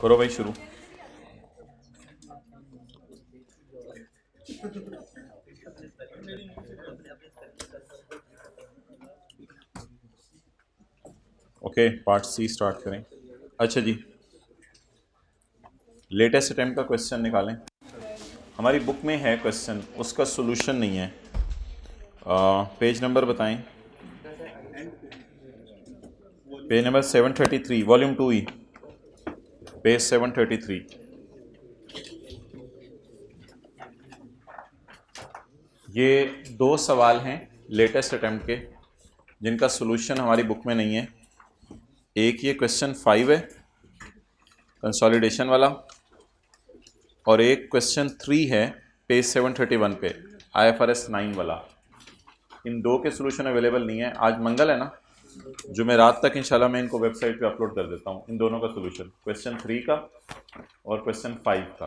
करो भाई शुरू। ओके, पार्ट सी स्टार्ट करें। अच्छा जी, लेटेस्ट अटेम्प्ट का क्वेश्चन निकालें। हमारी बुक में है क्वेश्चन, उसका सोल्यूशन नहीं है। पेज नंबर बताएं। पेज नंबर 733, वॉल्यूम 2 ही, पेज 733। ये दो सवाल हैं लेटेस्ट अटेम्प्ट के जिनका सोल्यूशन हमारी बुक में नहीं है। एक ये क्वेश्चन 5 है कंसोलिडेशन वाला, और एक क्वेश्चन 3 है पेज 731 पे IFRS 9 वाला। इन दो के सोल्यूशन अवेलेबल नहीं है। आज मंगल है ना, जुमेरात तक इंशाल्लाह मैं इनको वेबसाइट पे अपलोड कर देता हूँ, इन दोनों का सोल्यूशन, क्वेश्चन 3 का और क्वेश्चन 5 का।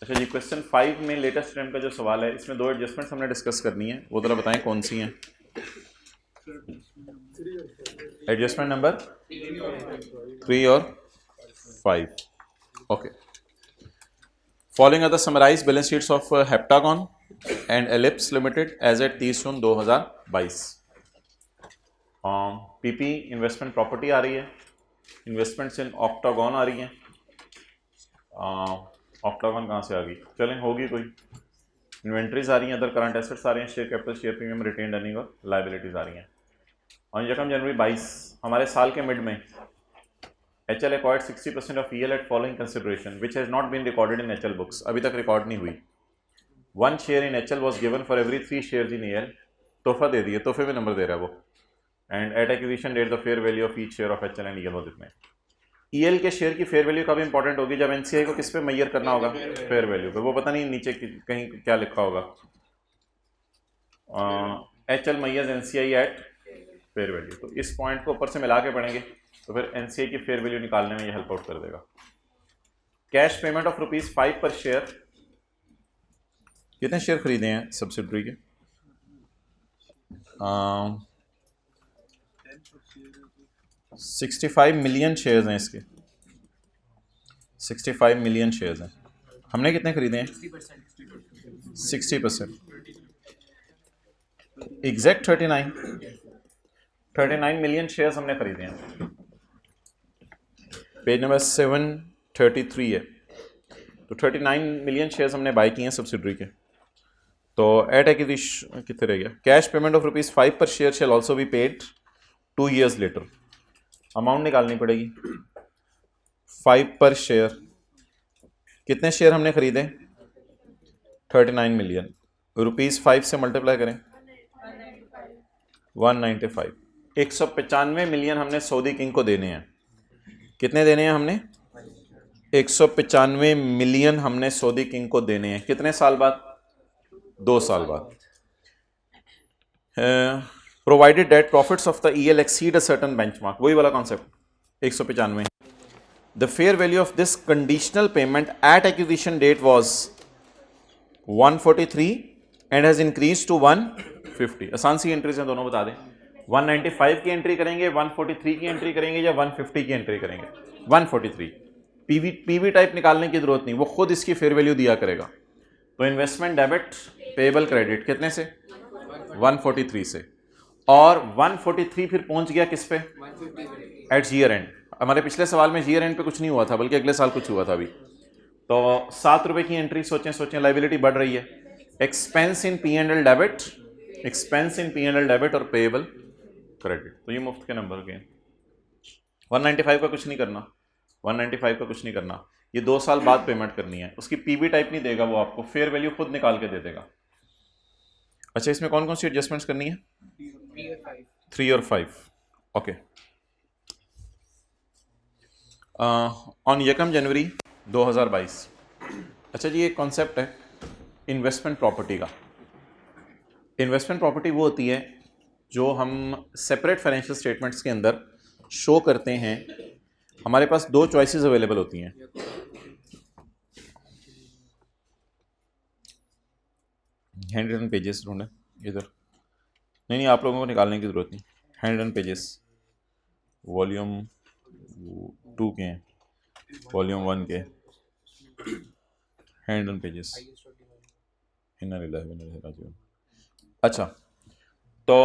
अच्छा जी, क्वेश्चन 5 में लेटेस्ट अटेम्प्ट का जो सवाल है, इसमें दो एडजस्टमेंट्स हमने डिस्कस करनी है, वो जरा बताएं कौन सी हैं। एडजस्टमेंट नंबर 3 और 5। Okay, following are the summarised balance sheets of Heptagon and Ellipse limited as at 30 June 2022। PP investment property आ रही है, इन्वेस्टमेंट्स इन ऑक्टागॉन आ रही हैं। ऑक्टागॉन कहाँ से आ गई, चलें होगी कोई। इन्वेंट्रीज आ रही हैं, अदर करंट एसेट्स आ रही हैं, share capital, share premium, retained earning और लाइबिलिटीज आ रही हैं। और यकम जनवरी 22 हमारे साल के मिड में HL acquired 60% of EL at following consideration which has not been recorded in HL books। अभी तक रिकॉर्ड नहीं हुई। 1 share in HL was given for every 3 shares in EL। तोहफा दे दिए, तोहफे में नंबर दे रहा है वो। And at acquisition date the fair value of each share of HL and EL हो जितने। EL के शेयर की फेयर वैल्यू कब इंपॉर्टेंट होगी, जब NCI को किस पे मैयर करना होगा, फेयर वैल्यू पे। वो पता नहीं नीचे कहीं क्या लिखा होगा, HL measures NCI eight fair value. तो इस पॉइंट को ऊपर से मिला के पढ़ेंगे तो फिर NCI की फेयर वैल्यू निकालने में ये हेल्प आउट कर देगा। Cash payment of ₹5 per share. कितने शेयर खरीदे हैं सब्सिडरी के? 65 मिलियन शेयर्स हैं इसके, 65 मिलियन शेयर्स हैं। हमने कितने खरीदे हैं? 60%। एग्जैक्ट 39 मिलियन शेयर्स हमने खरीदे हैं। पेज नंबर 733 है। तो 39 मिलियन शेयर्स हमने बाई किए हैं सब्सिडरी के। तो एट एक्विजिशन कितने रह गया? Cash payment of ₹5 per share shall also be paid 2 years later. Amount निकालनी पड़ेगी। 5 पर शेयर, कितने शेयर हमने खरीदे? 39 मिलियन। ₹5 से मल्टीप्लाई करें, 195। 195 मिलियन हमने सऊदी किंग को देने हैं। कितने देने हैं हमने? 195 मिलियन हमने सऊदी किंग को देने हैं। कितने साल बाद? 2 साल बाद। Provided that profits of the EL exceed a certain benchmark, वही वाला concept. 195। The fair value of this conditional payment at acquisition date was 143 and has increase to 150। आसान सी एंट्रीज हैं दोनों, बता दें। 195 की एंट्री करेंगे, 143 की एंट्री करेंगे, या 150 की एंट्री करेंगे? 143। पीवी टाइप निकालने की जरूरत नहीं, वो खुद इसकी फेयर वैल्यू दिया करेगा। तो इन्वेस्टमेंट डेबिट, पेएबल क्रेडिट कितने से? 143 से। और 143 फिर पहुंच गया किस पे? At year end. हमारे पिछले सवाल में ईयर एंड पे कुछ नहीं हुआ था, बल्कि अगले साल कुछ हुआ था अभी। तो ₹7 की एंट्री, सोचें लाइबिलिटी बढ़ रही है। एक्सपेंस इन P&L डेबिट, एक्सपेंस इन P&L डेबिट और पेएबल क्रेडिट। तो ये मुफ्त के नंबर के। 195 का कुछ नहीं करना, 195 का कुछ नहीं करना। ये 2 साल बाद पेमेंट करनी है। उसकी पीवी टाइप नहीं देगा वो, आपको फेयर वैल्यू खुद निकाल के दे देगा। अच्छा, इसमें कौन कौन सी एडजस्टमेंट्स करनी है? 3 और 5। ओके। ऑन 1 जनवरी 2022। अच्छा जी, एक कॉन्सेप्ट है इन्वेस्टमेंट प्रॉपर्टी का। इन्वेस्टमेंट प्रॉपर्टी वो होती है जो हम सेपरेट फाइनेंशियल स्टेटमेंट्स के अंदर शो करते हैं। हमारे पास 2 चॉइसेस अवेलेबल होती हैं। हैंड रिटन पेजेस ढूंढें इधर। नहीं, आप लोगों को निकालने की ज़रूरत नहीं। हैंड रिटन पेजेस वॉल्यूम 2 के हैं। वॉल्यूम 1 के हैंड ऑन पेजेस। अच्छा, तो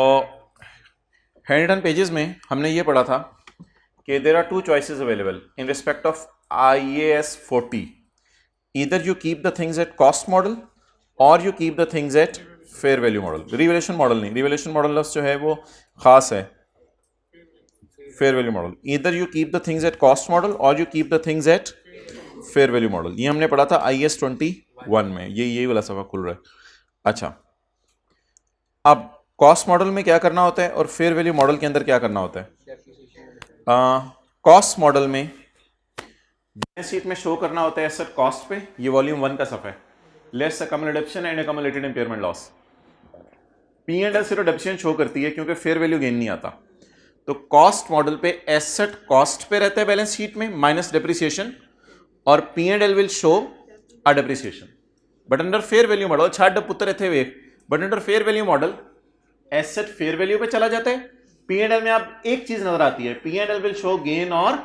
हैंड ऑन पेजेस में हमने ये पढ़ा था कि there are two choices available in respect of IAS 40, either you keep the things at cost model और you keep the things at fair value model. Revaluation model नहीं, रिवैल्यूएशन मॉडल जो है वो खास है, fair value model. Either you keep the things at cost model और you keep the things at fair value model. ये हमने पढ़ा था IAS 21 में, ये वाला सफा खुल रहा है। अच्छा, अब कॉस्ट मॉडल में क्या करना होता है और फेयर वैल्यू मॉडल के अंदर क्या करना होता है? कॉस्ट मॉडल में बैलेंस शीट में शो करना होता है एसेट कॉस्ट पे, ये वॉल्यूम 1 का सफा है, less accumulated deduction and accumulated impairment loss. P&L सिर्फ डिडक्शन शो करती है क्योंकि फेयर वैल्यू गेन नहीं आता। तो कॉस्ट मॉडल पे एसेट कॉस्ट पे रहता है बैलेंस शीट में माइनस डेप्रिसिएशन, और P&L will show a depreciation. But under fair value model छाट पुत्र थे वे, but under fair value model asset fair value पे चला जाता है। P&L में आप एक चीज नजर आती है, P&L विल शो गेन और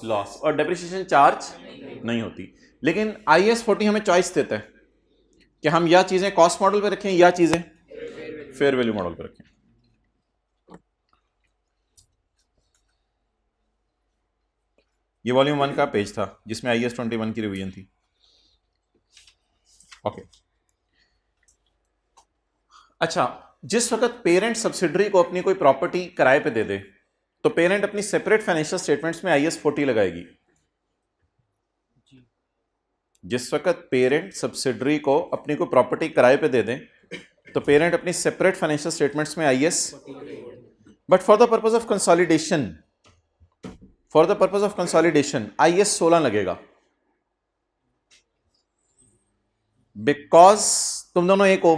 लॉस, और डेप्रिसिएशन चार्ज नहीं होती। लेकिन IAS 40 हमें चॉइस देता है कि हम या चीजें कॉस्ट मॉडल पे रखें या चीजें फेयर वैल्यू मॉडल पे रखें। ये वॉल्यूम 1 का पेज था जिसमें IAS 21 की रिवीजन थी। ओके, अच्छा, जिस वक्त पेरेंट सब्सिडरी को अपनी कोई प्रॉपर्टी किराए पे दे दे तो पेरेंट अपनी सेपरेट फाइनेंशियल स्टेटमेंट्स में IAS 40 लगाएगी। जिस वक्त पेरेंट सब्सिडरी को अपनी कोई प्रॉपर्टी किराए पे दे दे तो पेरेंट अपनी सेपरेट फाइनेंशियल स्टेटमेंट्स में IAS, but for the purpose of consolidation, IAS 16 लगेगा, बिकॉज तुम दोनों एक हो,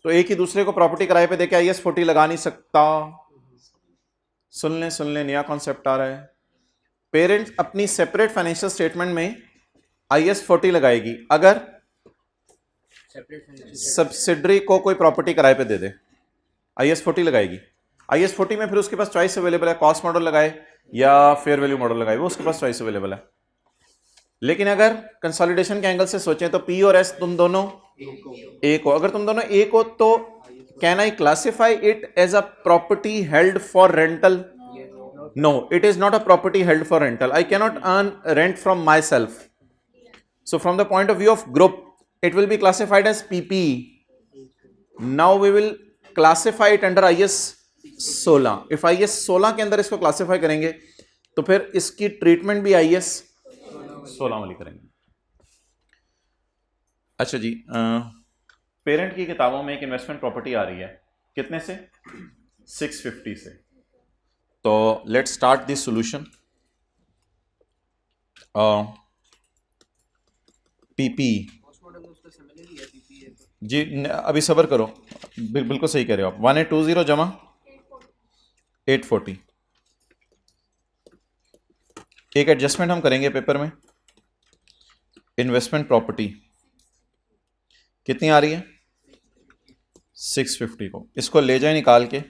तो एक ही दूसरे को प्रॉपर्टी किराए पे देके IAS 40 लगा नहीं सकता। सुन ले, नया कॉन्सेप्ट आ रहा है। पेरेंट अपनी सेपरेट फाइनेंशियल स्टेटमेंट में IAS 40 लगाएगी अगर सब्सिडरी को कोई प्रॉपर्टी किराए पे दे दे, IAS 40 लगाएगी। IAS 40 में फिर उसके पास चॉइस अवेलेबल है, कॉस्ट मॉडल लगाए या फेयर वैल्यू मॉडल लगाए, वो उसके पास चॉइस अवेलेबल है। लेकिन अगर कंसोलिडेशन के एंगल से सोचें तो P और S तुम दोनों एक हो। अगर तुम दोनों एक हो तो can I classify it as a property held for rental? No, it is not a property held for rental. I cannot earn rent from myself, so from the point of view of group it will be classified as PP. Now we will classify it under IAS 16. If IAS 16 के अंदर इसको classify करेंगे तो फिर इसकी treatment भी IAS 16 वाली करेंगे। अच्छा जी, पेरेंट की किताबों में एक इन्वेस्टमेंट प्रॉपर्टी आ रही है, कितने से? 650 से। तो let's start this solution. PP जी, अभी सब्र करो, बिल्कुल सही कह रहे हो आप। 1820 जमा 840। एक एडजस्टमेंट हम करेंगे पेपर में। इन्वेस्टमेंट प्रॉपर्टी कितनी आ रही है? 650 को इसको ले जाए निकाल के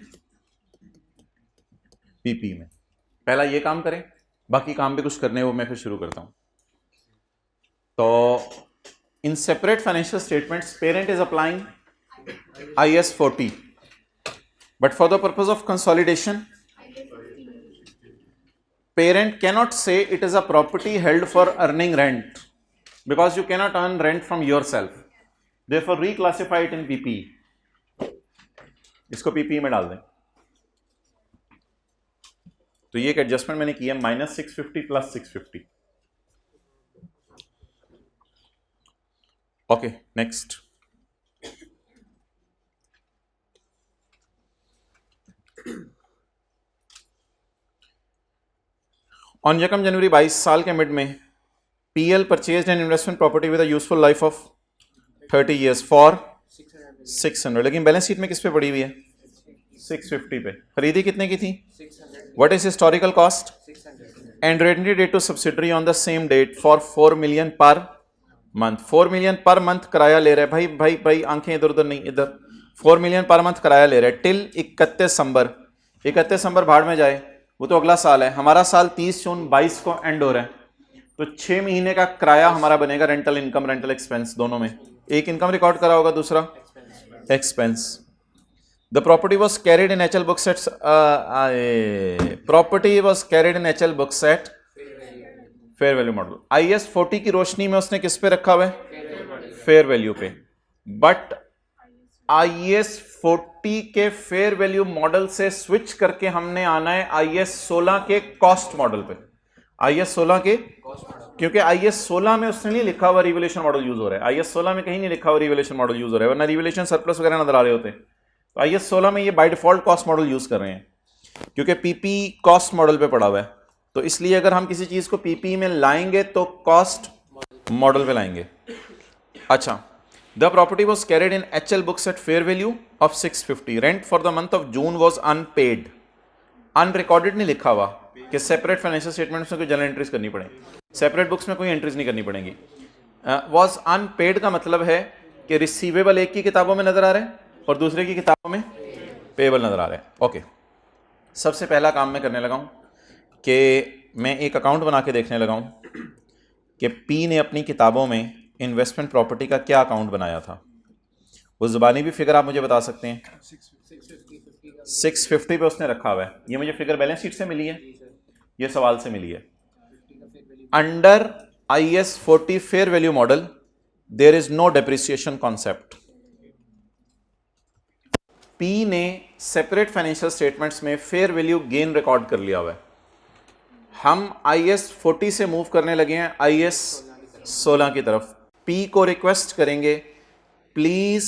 PP में। पहला ये काम करें, बाकी काम भी कुछ करने वो मैं फिर शुरू करता हूं। तो in separate financial statements parent is applying IAS 40, but for the purpose of consolidation parent cannot say it is a property held for earning rent because you cannot earn rent from yourself, therefore reclassify it in PP। इसको PP में डाल दें। तो ये एक adjustment मैंने किया, -650 + 650। Okay, next. On 1 जनवरी 22 साल के मिड में PL purchased an investment property with a useful life of 30 years for 600। लेकिन बैलेंस शीट में किस पे पड़ी हुई है? 650 पे। खरीदी कितने की थी? What is historical cost? And rented it to subsidiary on the same date for 4 million per month. 4 million per month किराया ले रहे हैं। भाई आंखें इधर उधर नहीं, इधर। 4 million पर मंथ किराया ले रहे हैं टिल 31 दिसंबर। 31 दिसंबर भाड़ में जाए, वो तो अगला साल है। हमारा साल 30 जून 22 को एंड हो रहा है। तो 6 महीने का किराया हमारा बनेगा रेंटल इनकम रेंटल एक्सपेंस दोनों में। एक इनकम रिकॉर्ड करा होगा, दूसरा expense. The property was carried in HL book set, property was carried in HL book set fair value model. IAS 40 की रोशनी में उसने किस पे रखा हुआ है? फेयर वैल्यू पे। बट IAS 40 के फेयर वैल्यू मॉडल से स्विच करके हमने आना है IAS 16 के कॉस्ट मॉडल पे। IAS 16 के, क्योंकि IAS 16 में उसने नहीं लिखा हुआ रिवैल्यूएशन मॉडल यूज हो रहा है। IAS 16 में कहीं नहीं लिखा हुआ रिवैल्यूएशन मॉडल यूज हो रहा है, वरना रिवैल्यूएशन सरप्लस वगैरह नजर आ रहे होते। तो IAS 16 में ये by default cost model use कर रहे हैं, क्योंकि PP कॉस्ट मॉडल पे पड़ा हुआ है। तो इसलिए अगर हम किसी चीज को PP में लाएंगे तो कॉस्ट मॉडल पे लाएंगे। अच्छा, the property was carried in HL books at fair value of 650। Rent for the month of June was unpaid. Unrecorded नहीं लिखा हुआ कि सेपरेट फाइनेंशियल स्टेटमेंट्स में कोई जनरल एंट्रीज करनी पड़ेगी, सेपरेट बुक्स में कोई एंट्रीज नहीं करनी पड़ेंगी। वॉज अनपेड का मतलब है कि रिसीवेबल एक की किताबों में नजर आ रहे हैं और दूसरे की किताबों में पेएबल नजर आ रहे हैं। ओके, सबसे पहला काम मैं करने लगा हूं कि मैं एक अकाउंट बना के देखने लगा हूं कि P ने अपनी किताबों में इन्वेस्टमेंट प्रॉपर्टी का क्या अकाउंट बनाया था। वो ज़ुबानी भी फिगर आप मुझे बता सकते हैं। 650 पे उसने रखा हुआ है। ये मुझे फिगर बैलेंस शीट से मिली है, ये सवाल से मिली है। Under IAS 40 fair value model there is no depreciation concept. P ने सेपरेट फाइनेंशियल स्टेटमेंट्स में फेयर वैल्यू गेन रिकॉर्ड कर लिया हुआ है। हम IAS 40 से मूव करने लगे हैं IAS 16 की तरफ। P को रिक्वेस्ट करेंगे, please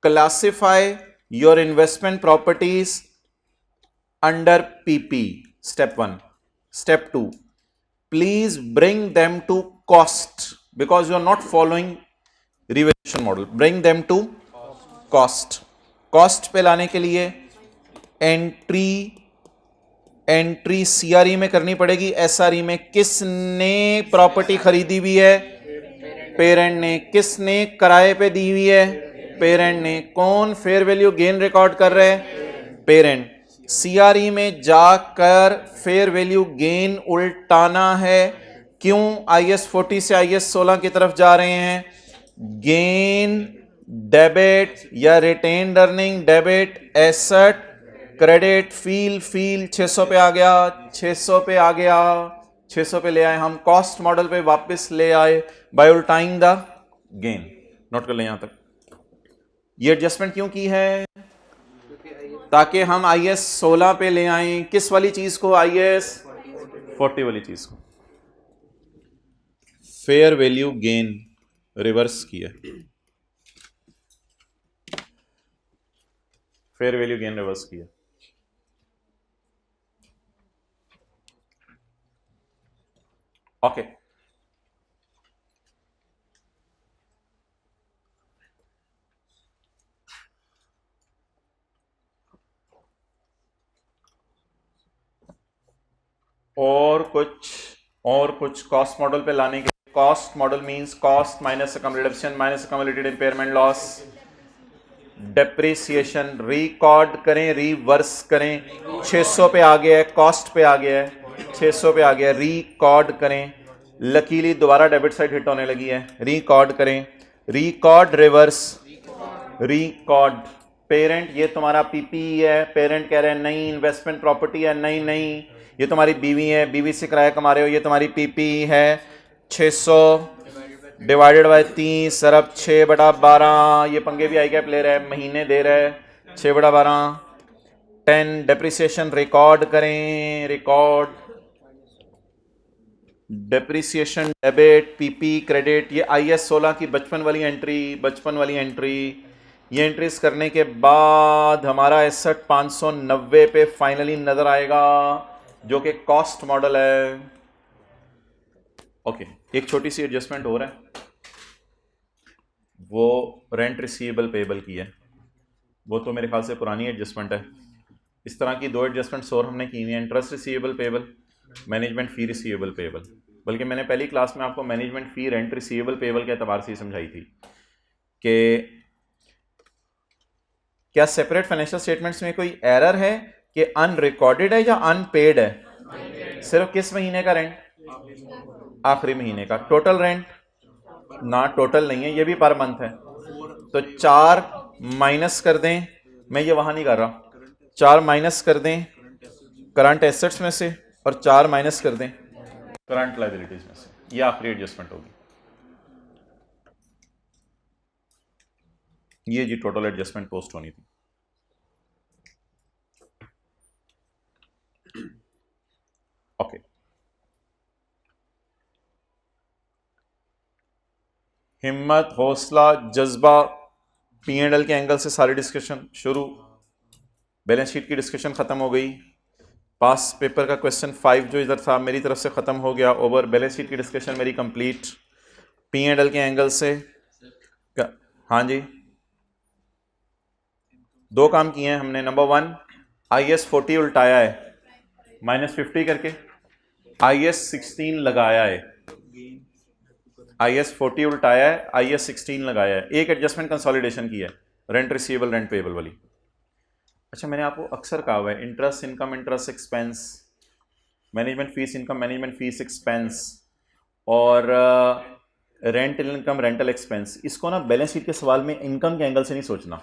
classify your investment properties under PP, step 1। Step 2, please bring them to cost because you are not following revaluation model. Bring them to cost. Cost पे लाने के लिए एंट्री CRE में करनी पड़ेगी। SRE में किसने प्रॉपर्टी खरीदी हुई है? पेरेंट ने। किसने किराए पे दी हुई है? पेरेंट ने। कौन फेयर वैल्यू गेन रिकॉर्ड कर रहे हैं? पेरेंट। CRE में जाकर फेयर वैल्यू गेन उल्टाना है। क्यों IAS 40 से IAS 16 की तरफ जा रहे हैं? गेन डेबिट या retained earning, debit asset, credit feel 600 पे आ गया, 600 पे आ गया, 600 पे ले आए हम, कॉस्ट मॉडल पे वापस ले आए बाय उल्टाइंग द गेन। नोट कर लें यहां तक। ये एडजस्टमेंट क्यों की है? ताकि हम IAS 16 पे ले आए किस वाली चीज को? IAS 40 वाली चीज को। फेयर वैल्यू गेन रिवर्स किया, फेयर वैल्यू गेन रिवर्स किया। ओके, और कुछ कॉस्ट मॉडल पे लाने के। Cost model means cost minus reduction minus accumulated impairment loss, depreciation. Record करें, रिवर्स करें। 600 पे आ गया है, कॉस्ट पे आ गया है, 600 पे आ गया, रिकॉर्ड करें। लकीली दोबारा डेबिट साइड हिट होने लगी है, रिकॉर्ड करें। Record reverse, record. पेरेंट ये तुम्हारा PP है, पेरेंट कह रहे हैं नहीं इन्वेस्टमेंट प्रॉपर्टी है, नहीं ये तुम्हारी बीवी है, बीवी से किराया कमा रहे हो, ये तुम्हारी PP है। 600 डिवाइडेड बाय 30 सरब 6/12। ये पंगे भी आई कैप ले रहा है, महीने दे रहा है, 6/12। 10 डेप्रिसिएशन रिकॉर्ड करें, record depreciation, debit, PP, credit. ये IAS 16 की बचपन वाली एंट्री। ये एंट्रीज करने के बाद हमारा एसेट 590 पे फाइनली नजर आएगा, जो कि कॉस्ट मॉडल है। ओके, एक छोटी सी एडजस्टमेंट हो रहा है, वो रेंट रिसीवेबल पेएबल की है। वो तो मेरे ख्याल से पुरानी एडजस्टमेंट है। इस तरह की 2 एडजस्टमेंट्स और हमने की हुई हैं, इंटरेस्ट रिसीवेबल पेएबल, मैनेजमेंट फी रिसीवेबल पेएबल। बल्कि मैंने पहली क्लास में आपको मैनेजमेंट फी रेंट रिसीवेबल पेएबल के एतबार से ही समझाई थी कि क्या सेपरेट फाइनेंशियल स्टेटमेंट्स में कोई एरर है कि अनरिकॉर्डेड है या अनपेड है? सिर्फ किस महीने का रेंट? आखिरी महीने का। टोटल रेंट ना, टोटल नहीं है, ये भी पर मंथ है, तो 4 माइनस कर दें, मैं ये वहां नहीं कर रहा, 4 माइनस कर दें करंट एसेट्स में से और 4 माइनस कर दें करंट लाइबिलिटीज में से, ये आखिरी एडजस्टमेंट होगी। ये जी टोटल एडजस्टमेंट पोस्ट होनी थी। ओके, हिम्मत, हौसला, जज्बा, P&L के एंगल से सारी डिस्कशन शुरू, बैलेंस शीट की डिस्कशन खत्म हो गई, पास पेपर का क्वेश्चन 5 जो इधर था मेरी तरफ से खत्म हो गया, ओवर। बैलेंस शीट की डिस्कशन मेरी कंप्लीट, P&L के एंगल से। हाँ जी, 2 काम किए हैं हमने। नंबर 1, IS 40 उल्टाया है -50 करके, IS 16 लगाया है, IS 40 उल्टाया है, IS 16 लगाया है। एक एडजस्टमेंट कंसोलिडेशन की है, रेंट रिसीवेबल रेंट पेएबल वाली। अच्छा, मैंने आपको अक्सर कहा हुआ है interest income interest expense, management fees income management fees expense, और रेंटल इनकम रेंटल एक्सपेंस, इसको ना बैलेंस शीट के सवाल में इनकम के एंगल से नहीं सोचना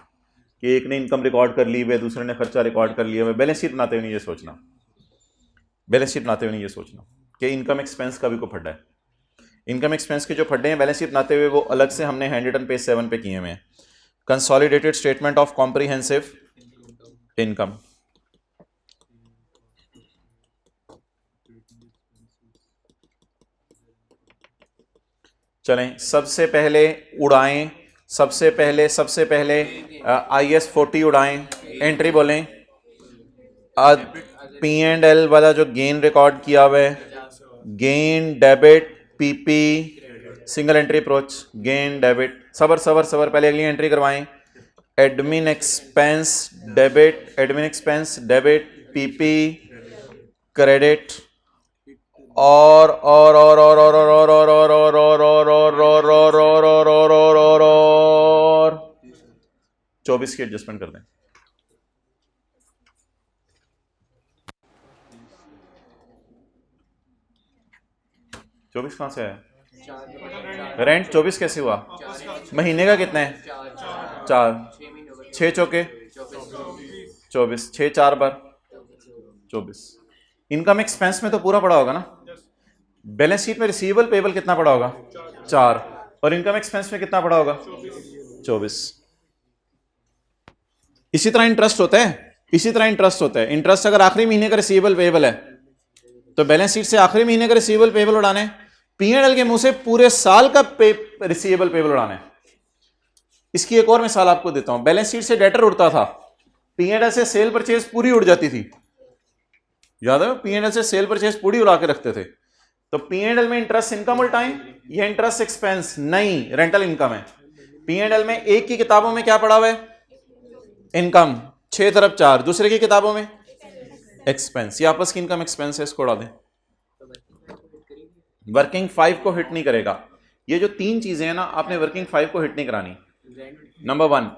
कि एक ने इनकम रिकॉर्ड कर ली हुई है, दूसरे ने खर्चा रिकॉर्ड कर लिया हुआ है। बैलेंस शीट बनाते हुए नहीं ये सोचना, बैलेंस शीट बनाते हुए नहीं ये सोचना कि इनकम एक्सपेंस का भी को फड्डा है। इनकम एक्सपेंस के जो फड्डे हैं बैलेंस शीट बनाते हुए वो अलग से हमने हैंड रिटन पेज 7 पे किए हुए हैं। Consolidated statement of comprehensive income, चलें सबसे पहले उड़ाएं, सबसे पहले IS 40 उड़ाएं, एंट्री बोलें। P&L वाला जो गेन रिकॉर्ड किया हुआ है, gain debit PP single entry approach, gain debit, सबर पहले अगली एंट्री करवाएं। Admin expense debit PP credit, और 24 की एडजस्टमेंट कर दें। चौबीस कहां से आया? रेंट 24 कैसे हुआ? महीने का कितना है? 4, 6 चौके 24, 6 4 बार 24। इनकम एक्सपेंस में तो पूरा पड़ा होगा ना। बैलेंस शीट में रिसीवेबल पेएबल कितना पड़ा होगा? 4, और इनकम एक्सपेंस में कितना पड़ा होगा? 24। इसी तरह इंटरेस्ट होता है, इंटरेस्ट अगर आखिरी महीने का रिसीवेबल पेएबल है तो बैलेंस शीट से आखिरी महीने का रिसीवेबल पेएबल उड़ाना है, P&L के मुंह से पूरे साल का रिसीवेबल पेएबल उड़ाना है। इसकी एक और मिसाल आपको देता हूं। बैलेंस शीट से डेटर उड़ता था, P&L से सेल परचेज पूरी उड़ जाती थी, याद है? P&L से सेल परचेज पूरी उड़ा के रखते थे। तो P&L में इंटरेस्ट इनकम उल्टाएं, ये इंटरेस्ट एक्सपेंस नहीं, रेंटल इनकम है। P&L में एक की किताबों में क्या पड़ा हुआ है? इनकम, 6 तरफ 4, दूसरे की किताबों में एक्सपेंस, ये आपस की इनकम एक्सपेंस है, इसको उड़ा दें। वर्किंग 5 को हिट नहीं करेगा। ये जो 3 चीजें हैं ना, आपने वर्किंग 5 को हिट नहीं करानी। नंबर 1,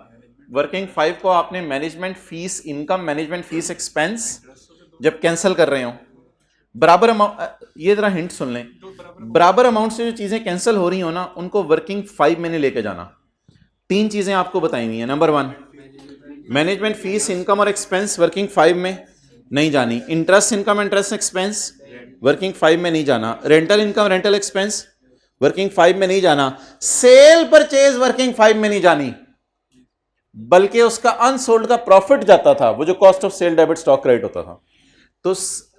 वर्किंग 5 को आपने management fees income management fees expense जब कैंसिल कर रहे हो बराबर अमाउंट, ये जरा हिंट सुन लें, बराबर अमाउंट से जो चीजें कैंसिल हो रही हो ना उनको वर्किंग 5 में नहीं लेके जाना। 3 चीजें आपको बताई हुई है। नंबर 1, मैनेजमेंट फीस इनकम और एक्सपेंस वर्किंग 5 में नहीं जानी, interest income interest expense working 5 में नहीं जाना, rental income rental expense working 5 में नहीं जाना, सेल परचेज वर्किंग 5 में नहीं जानी, बल्कि उसका अनसोल्ड का प्रॉफिट जाता था, वो जो cost of sale debit stock credit होता था। तो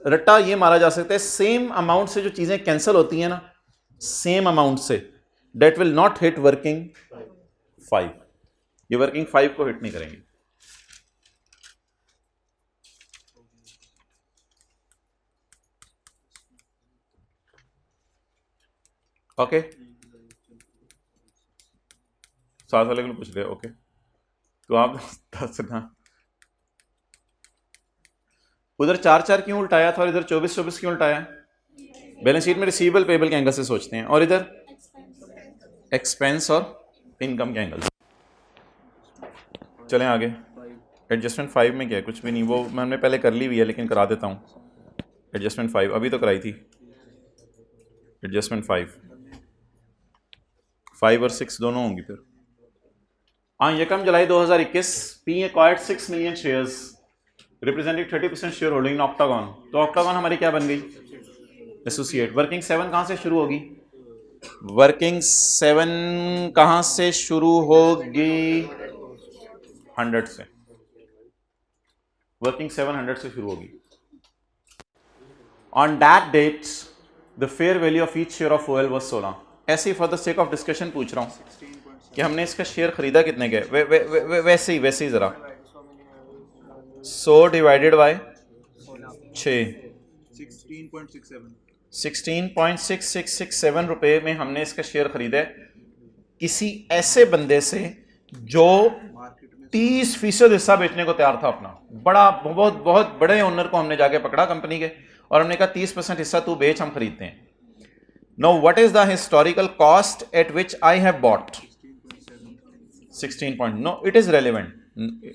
रट्टा ये मारा जा सकता है, सेम अमाउंट से जो चीजें कैंसिल होती हैं ना, सेम अमाउंट से, that will not hit working 5, ये वर्किंग 5 को हिट नहीं करेंगे। ओके, साथ वाले को पूछ रहे ओके, तो आप दसना उधर 4 क्यों उल्टाया था और इधर 24 क्यों उल्टाया? बैलेंस शीट में रिसीवेबल पेएबल के एंगल से सोचते हैं और इधर एक्सपेंस और इनकम के एंगल से। चलें आगे। एडजस्टमेंट 5 में क्या है? कुछ भी नहीं, वो मैंने पहले कर ली हुई है लेकिन करा देता हूँ। एडजस्टमेंट 5 अभी तो कराई थी। एडजस्टमेंट 5 और 6 दोनों होंगी फिर। हाँ, यकम जुलाई 2021 P acquired 6 million shares representing 30% share holding in octagon. तो ऑक्टागॉन हमारी क्या बन गई? एसोसिएट। वर्किंग 7 कहाँ से शुरू होगी? वर्किंग 7 कहाँ से शुरू होगी? 100 से। वर्किंग 700 से शुरू होगी। On that date the fair value of each share of OL was 16। ऐसे ही for the sake of discussion पूछ रहा हूं कि हमने इसका शेयर खरीदा कितने के? वैसे ही जरा 100 डिवाइडेड बाय 6, 16.6667 रुपए में हमने इसका शेयर खरीदा है किसी ऐसे बंदे से जो 30% हिस्सा बेचने को तैयार था अपना। बड़ा बहुत बड़े ओनर को हमने जाके पकड़ा कंपनी के और हमने कहा 30% हिस्सा तू बेच, हम खरीदते हैं। Now what is the historical cost at which I have bought? 16 point. No, it is relevant.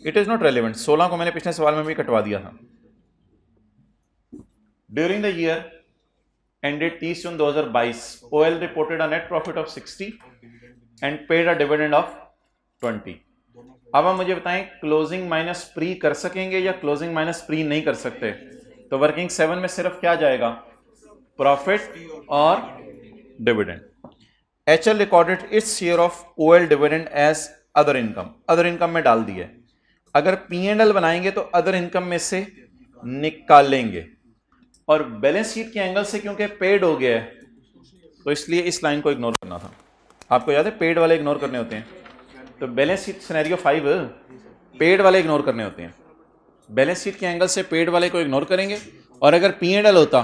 It is not relevant. 16 को मैंने पिछले सवाल में भी कटवा दिया था। During the year ended 30 June 2022, OL reported a net profit of 60 and paid a dividend of 20. अब आप मुझे बताएं क्लोजिंग माइनस प्री कर सकेंगे या क्लोजिंग माइनस प्री नहीं कर सकते? तो वर्किंग 7 में सिर्फ क्या जाएगा? प्रॉफिट और dividend. HL recorded its share of OL dividend as other income. Other income में डाल दिए। अगर P&L बनाएंगे तो अदर इनकम में से निकालेंगे और बैलेंस शीट के एंगल से क्योंकि पेड हो गया है तो इसलिए इस लाइन को इग्नोर करना था। आपको याद है पेड वाले इग्नोर करने होते हैं। तो बैलेंस शीट सिनेरियो 5 पेड वाले इग्नोर करने होते हैं। बैलेंस शीट के एंगल से पेड वाले को इग्नोर करेंगे और अगर P&L होता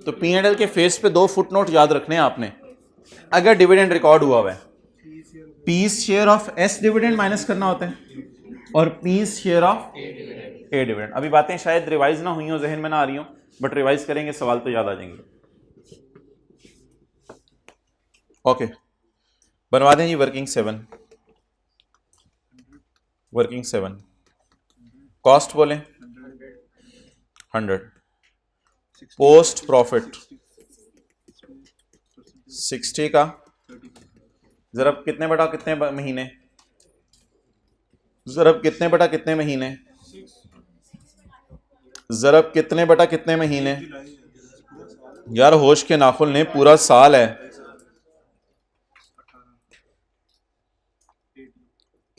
तो P&L के फेस पे 2 फुटनोट याद रखने हैं आपने। अगर डिविडेंड रिकॉर्ड हुआ है P share of S dividend minus करना होता है और P share of A dividend. अभी बातें शायद रिवाइज ना हुई हो, जहन में ना आ रही हो, बट रिवाइज करेंगे सवाल तो याद आ जाएंगे। ओके, बनवा दें जी वर्किंग 7। वर्किंग 7 कॉस्ट बोले 100, पोस्ट प्रॉफिट 60 का ज़रब कितने बटा कितने महीने? ज़रब कितने बटा कितने महीने? ज़रब कितने बटा कितने महीने? यार होश के नाखुन ने, पूरा साल है।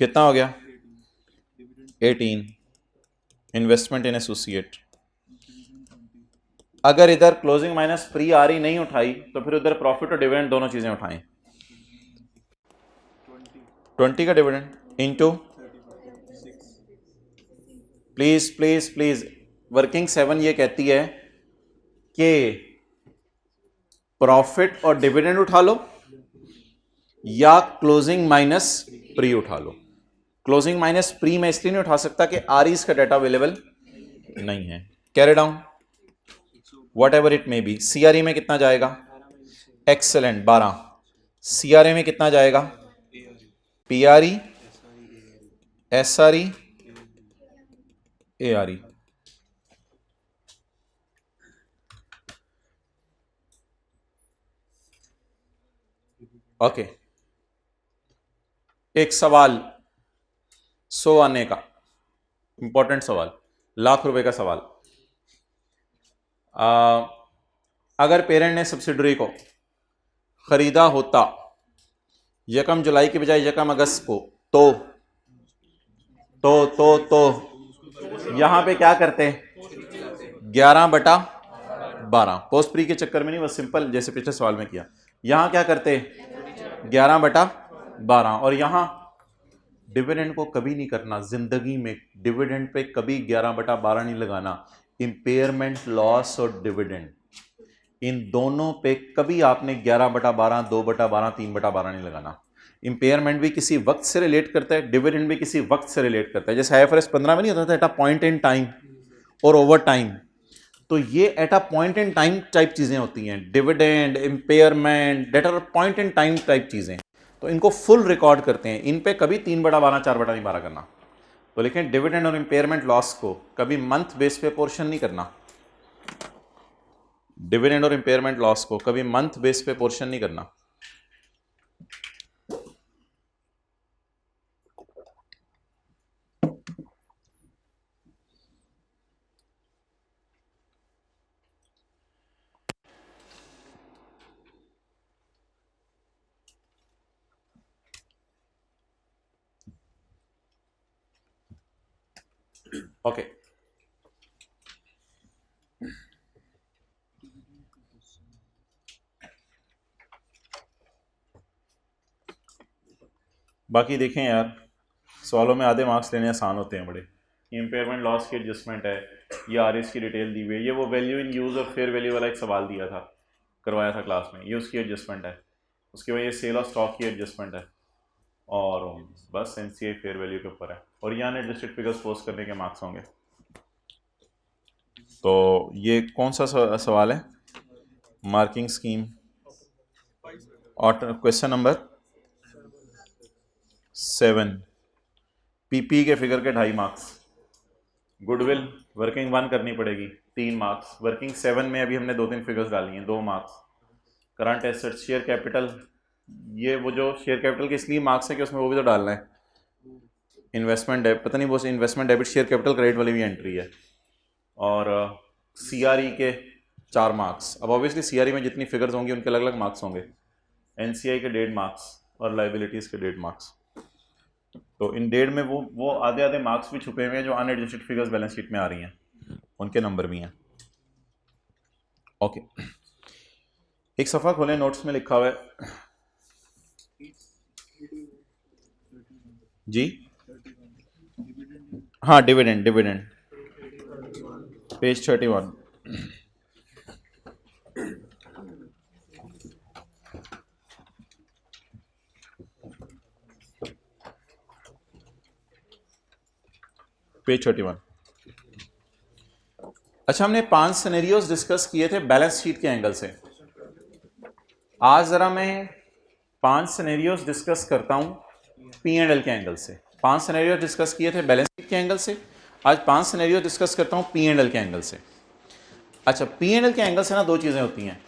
कितना हो गया? 18। इन्वेस्टमेंट इन एसोसिएट। अगर इधर क्लोजिंग माइनस प्री आ रही नहीं उठाई तो फिर उधर प्रॉफिट और डिविडेंड दोनों चीजें उठाएं। 20 का dividend into please please please working 7 ये कहती है कि प्रॉफिट और डिविडेंड उठा लो या क्लोजिंग माइनस प्री उठा लो। क्लोजिंग माइनस प्री में इसलिए नहीं उठा सकता कि आरईज का डाटा अवेलेबल नहीं है। Carry down what ever it may be. CRE में कितना जाएगा? एक्सेलेंट 12। सीआरए में कितना जाएगा? पीआरई, एसआरई, एआरई। ओके, एक सवाल 100 आने का इंपॉर्टेंट सवाल, लाख रुपए का सवाल। अगर पेरेंट ने सब्सिडरी को खरीदा होता 1 जुलाई के बजाय 1 अगस्त को तो यहां पे क्या करते? 11/12। पोस्ट प्री के चक्कर में नहीं, बस सिंपल जैसे पिछले सवाल में किया। यहां क्या करते? 11/12। और यहां डिविडेंड को कभी नहीं करना जिंदगी में। डिविडेंड पे कभी 11/12 नहीं लगाना। इंपेयरमेंट लॉस और डिविडेंड इन दोनों पे कभी आपने 11/12, 2/12, 3/12 नहीं लगाना। इंपेयरमेंट भी किसी वक्त से रिलेट करता है, डिविडेंड भी किसी वक्त से रिलेट करता है। जैसे IFRS 15 में नहीं होता था at a point in time और ओवर टाइम, तो ये at a point in time type चीजें होती हैं। Dividend, impairment, at a point in time type चीजें, तो इनको फुल रिकॉर्ड करते हैं। इन पे कभी 3/12, 4/12 करना। तो लेकिन डिविडेंड और इंपेयरमेंट लॉस को कभी मंथ बेस पे पोर्शन नहीं करना। डिविडेंड और इम्पेयरमेंट लॉस को कभी मंथ बेस पे पोर्शन नहीं करना। ओके बाकी देखें यार, सवालों में आधे मार्क्स लेने आसान होते हैं बड़े। इम्पेयरमेंट लॉस की एडजस्टमेंट है, ये आरएस की डिटेल दी हुई है, ये वो वैल्यू इन यूज़ और फेयर वैल्यू वाला एक सवाल दिया था, करवाया था क्लास में, ये उसकी एडजस्टमेंट है। उसके बाद ये सेल ऑफ स्टॉक की एडजस्टमेंट है, और बस एनसीआई फेयर वैल्यू के ऊपर है, और यहाँ एडजस्टेड फिगर्स पोस्ट करने के मार्क्स होंगे। तो ये कौन सा सवाल है? मार्किंग स्कीम, और क्वेश्चन नंबर 7, पीपी के फिगर के 2.5 मार्क्स। गुडविल वर्किंग 1 करनी पड़ेगी, 3 मार्क्स। वर्किंग 7 में अभी हमने 2-3 फिगर्स डाली हैं, 2 marks. Current assets, share capital, ये वो जो शेयर कैपिटल के इसलिए मार्क्स है कि उसमें वो भी तो डालना है। इन्वेस्टमेंट डेबिट, पता नहीं वो investment debit share capital credit वाली भी एंट्री है। और सीआरई के 4 मार्क्स। अब ऑब्वियसली सीआरई में जितनी फिगर्स होंगी उनके अलग अलग मार्क्स होंगे। एनसीआई के 1.5 मार्क्स और लाइबिलिटीज़ के 1.5 मार्क्स। तो इन 1.5 में वो आधे आधे मार्क्स भी छुपे हुए हैं जो अनएडजस्टेड फिगर्स बैलेंस शीट में आ रही हैं, उनके नंबर भी हैं। ओके, एक सफ़ा खोलें, नोट्स में लिखा हुआ है जी। हाँ, डिविडेंड, पेज 31। पेज 31। अच्छा, हमने 5 सिनेरियोज डिस्कस किए थे बैलेंस शीट के एंगल से। आज ज़रा मैं 5 सिनेरियोज डिस्कस करता हूँ P&L के एंगल से। 5 सिनेरियोज डिस्कस किए थे बैलेंस शीट के एंगल से, आज 5 सिनेरियोज डिस्कस करता हूँ P&L के एंगल से। अच्छा, P&L के एंगल से ना 2 चीज़ें होती हैं।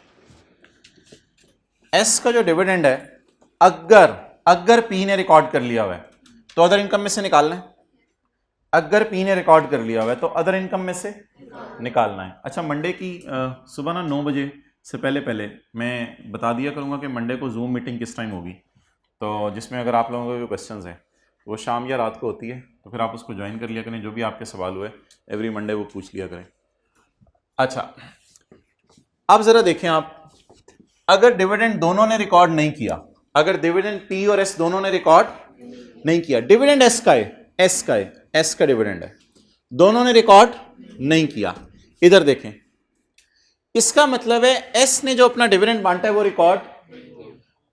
S का जो डिविडेंड है, अगर P ने रिकॉर्ड कर लिया हुआ है तो अदर इनकम में से निकालना है। अगर P ने रिकॉर्ड कर लिया हुआ है तो अदर इनकम में से निकालना है। अच्छा, मंडे की सुबह ना 9 बजे से पहले मैं बता दिया करूँगा कि मंडे को जूम मीटिंग किस टाइम होगी, तो जिसमें अगर आप लोगों के क्वेश्चंस हैं वो शाम या रात को होती है, तो फिर आप उसको ज्वाइन कर लिया करें। जो भी आपके सवाल हुए एवरी मंडे वो पूछ लिया करें। अच्छा, अब ज़रा देखें आप, अगर डिविडेंड दोनों ने रिकॉर्ड नहीं किया, अगर डिविडेंड P और S दोनों ने रिकॉर्ड नहीं किया, डिविडेंड S का डिविडेंड है, दोनों ने रिकॉर्ड नहीं किया, इधर देखें, इसका मतलब है S ने जो अपना डिविडेंड बांटा है वो रिकॉर्ड,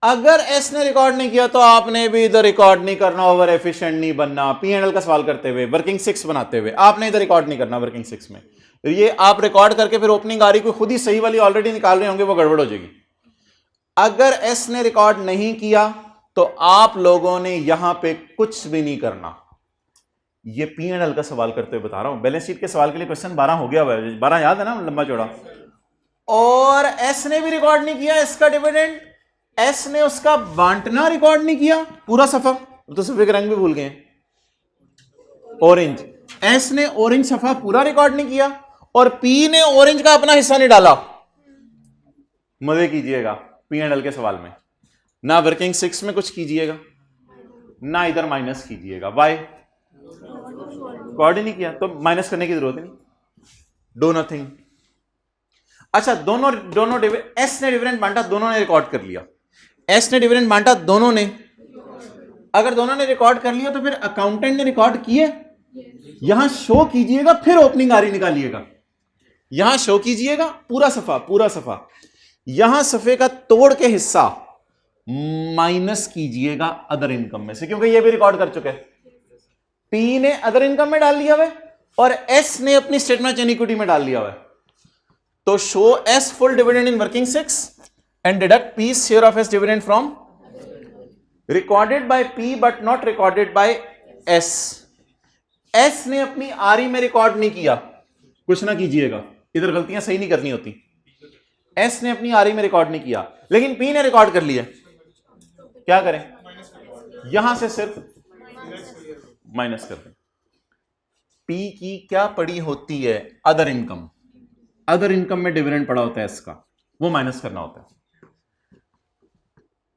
अगर S ने रिकॉर्ड नहीं किया तो आपने भी इधर रिकॉर्ड नहीं करना, ओवर एफिशिएंट नहीं बनना। P&L का सवाल करते हुए, वर्किंग 6 बनाते हुए आपने इधर रिकॉर्ड नहीं करना वर्किंग 6 में। ये आप रिकॉर्ड करके फिर ओपनिंग आ रही को खुद ही सही वाली ऑलरेडी निकाल रहे होंगे, वो गड़बड़ हो जाएगी। अगर S ने रिकॉर्ड नहीं किया तो आप लोगों ने यहां पे कुछ भी नहीं करना। ये P&L का सवाल करते हुए बता रहा हूं। बैलेंस शीट के सवाल के लिए क्वेश्चन 12 हो गया हुआ है, 12 याद है ना, लंबा चौड़ा। और S ने भी रिकॉर्ड नहीं किया इसका डिविडेंड, S ने उसका बांटना रिकॉर्ड नहीं किया, पूरा सफा, तो सफे के रंग भी भूल गए, ऑरेंज। S ने ऑरेंज सफा पूरा रिकॉर्ड नहीं किया और P ने ऑरेंज का अपना हिस्सा नहीं डाला। मजे कीजिएगा P&L के सवाल में, ना वर्किंग 6 में कुछ कीजिएगा, ना इधर माइनस कीजिएगा। वाई? रिकॉर्ड ही नहीं किया तो माइनस करने की जरूरत नहीं, डू नथिंग। अच्छा, दोनों S ने डिविडेंड बांटा, दोनों ने रिकॉर्ड कर लिया। S ने डिविडेंड बांटा, दोनों ने, अगर दोनों ने रिकॉर्ड कर लिया तो फिर अकाउंटेंट ने रिकॉर्ड किए, यहां शो कीजिएगा, फिर ओपनिंग आरी निकालिएगा, यहां शो कीजिएगा पूरा सफा, यहां सफे का तोड़ के हिस्सा माइनस कीजिएगा अदर इनकम में से, क्योंकि ये भी रिकॉर्ड कर चुके हैं। P ने अदर इनकम में डाल लिया हुआ और S ने अपनी स्टेटमेंट ऑफ इक्विटी में डाल लिया हुआ। तो show S full dividend in working 6 and deduct P's share of S dividend from recorded by P but not recorded by S. S ने अपनी आरी में रिकॉर्ड नहीं किया, कुछ ना कीजिएगा, इधर गलतियां सही नहीं करनी होती। एस ने अपनी आरई में रिकॉर्ड नहीं किया, लेकिन पी ने रिकॉर्ड कर लिया, क्या करें? यहां से सिर्फ माइनस कर दें। पी की क्या पड़ी होती है? Other income. अदर इनकम में डिविडेंड पड़ा होता है एस का, वो माइनस करना होता है।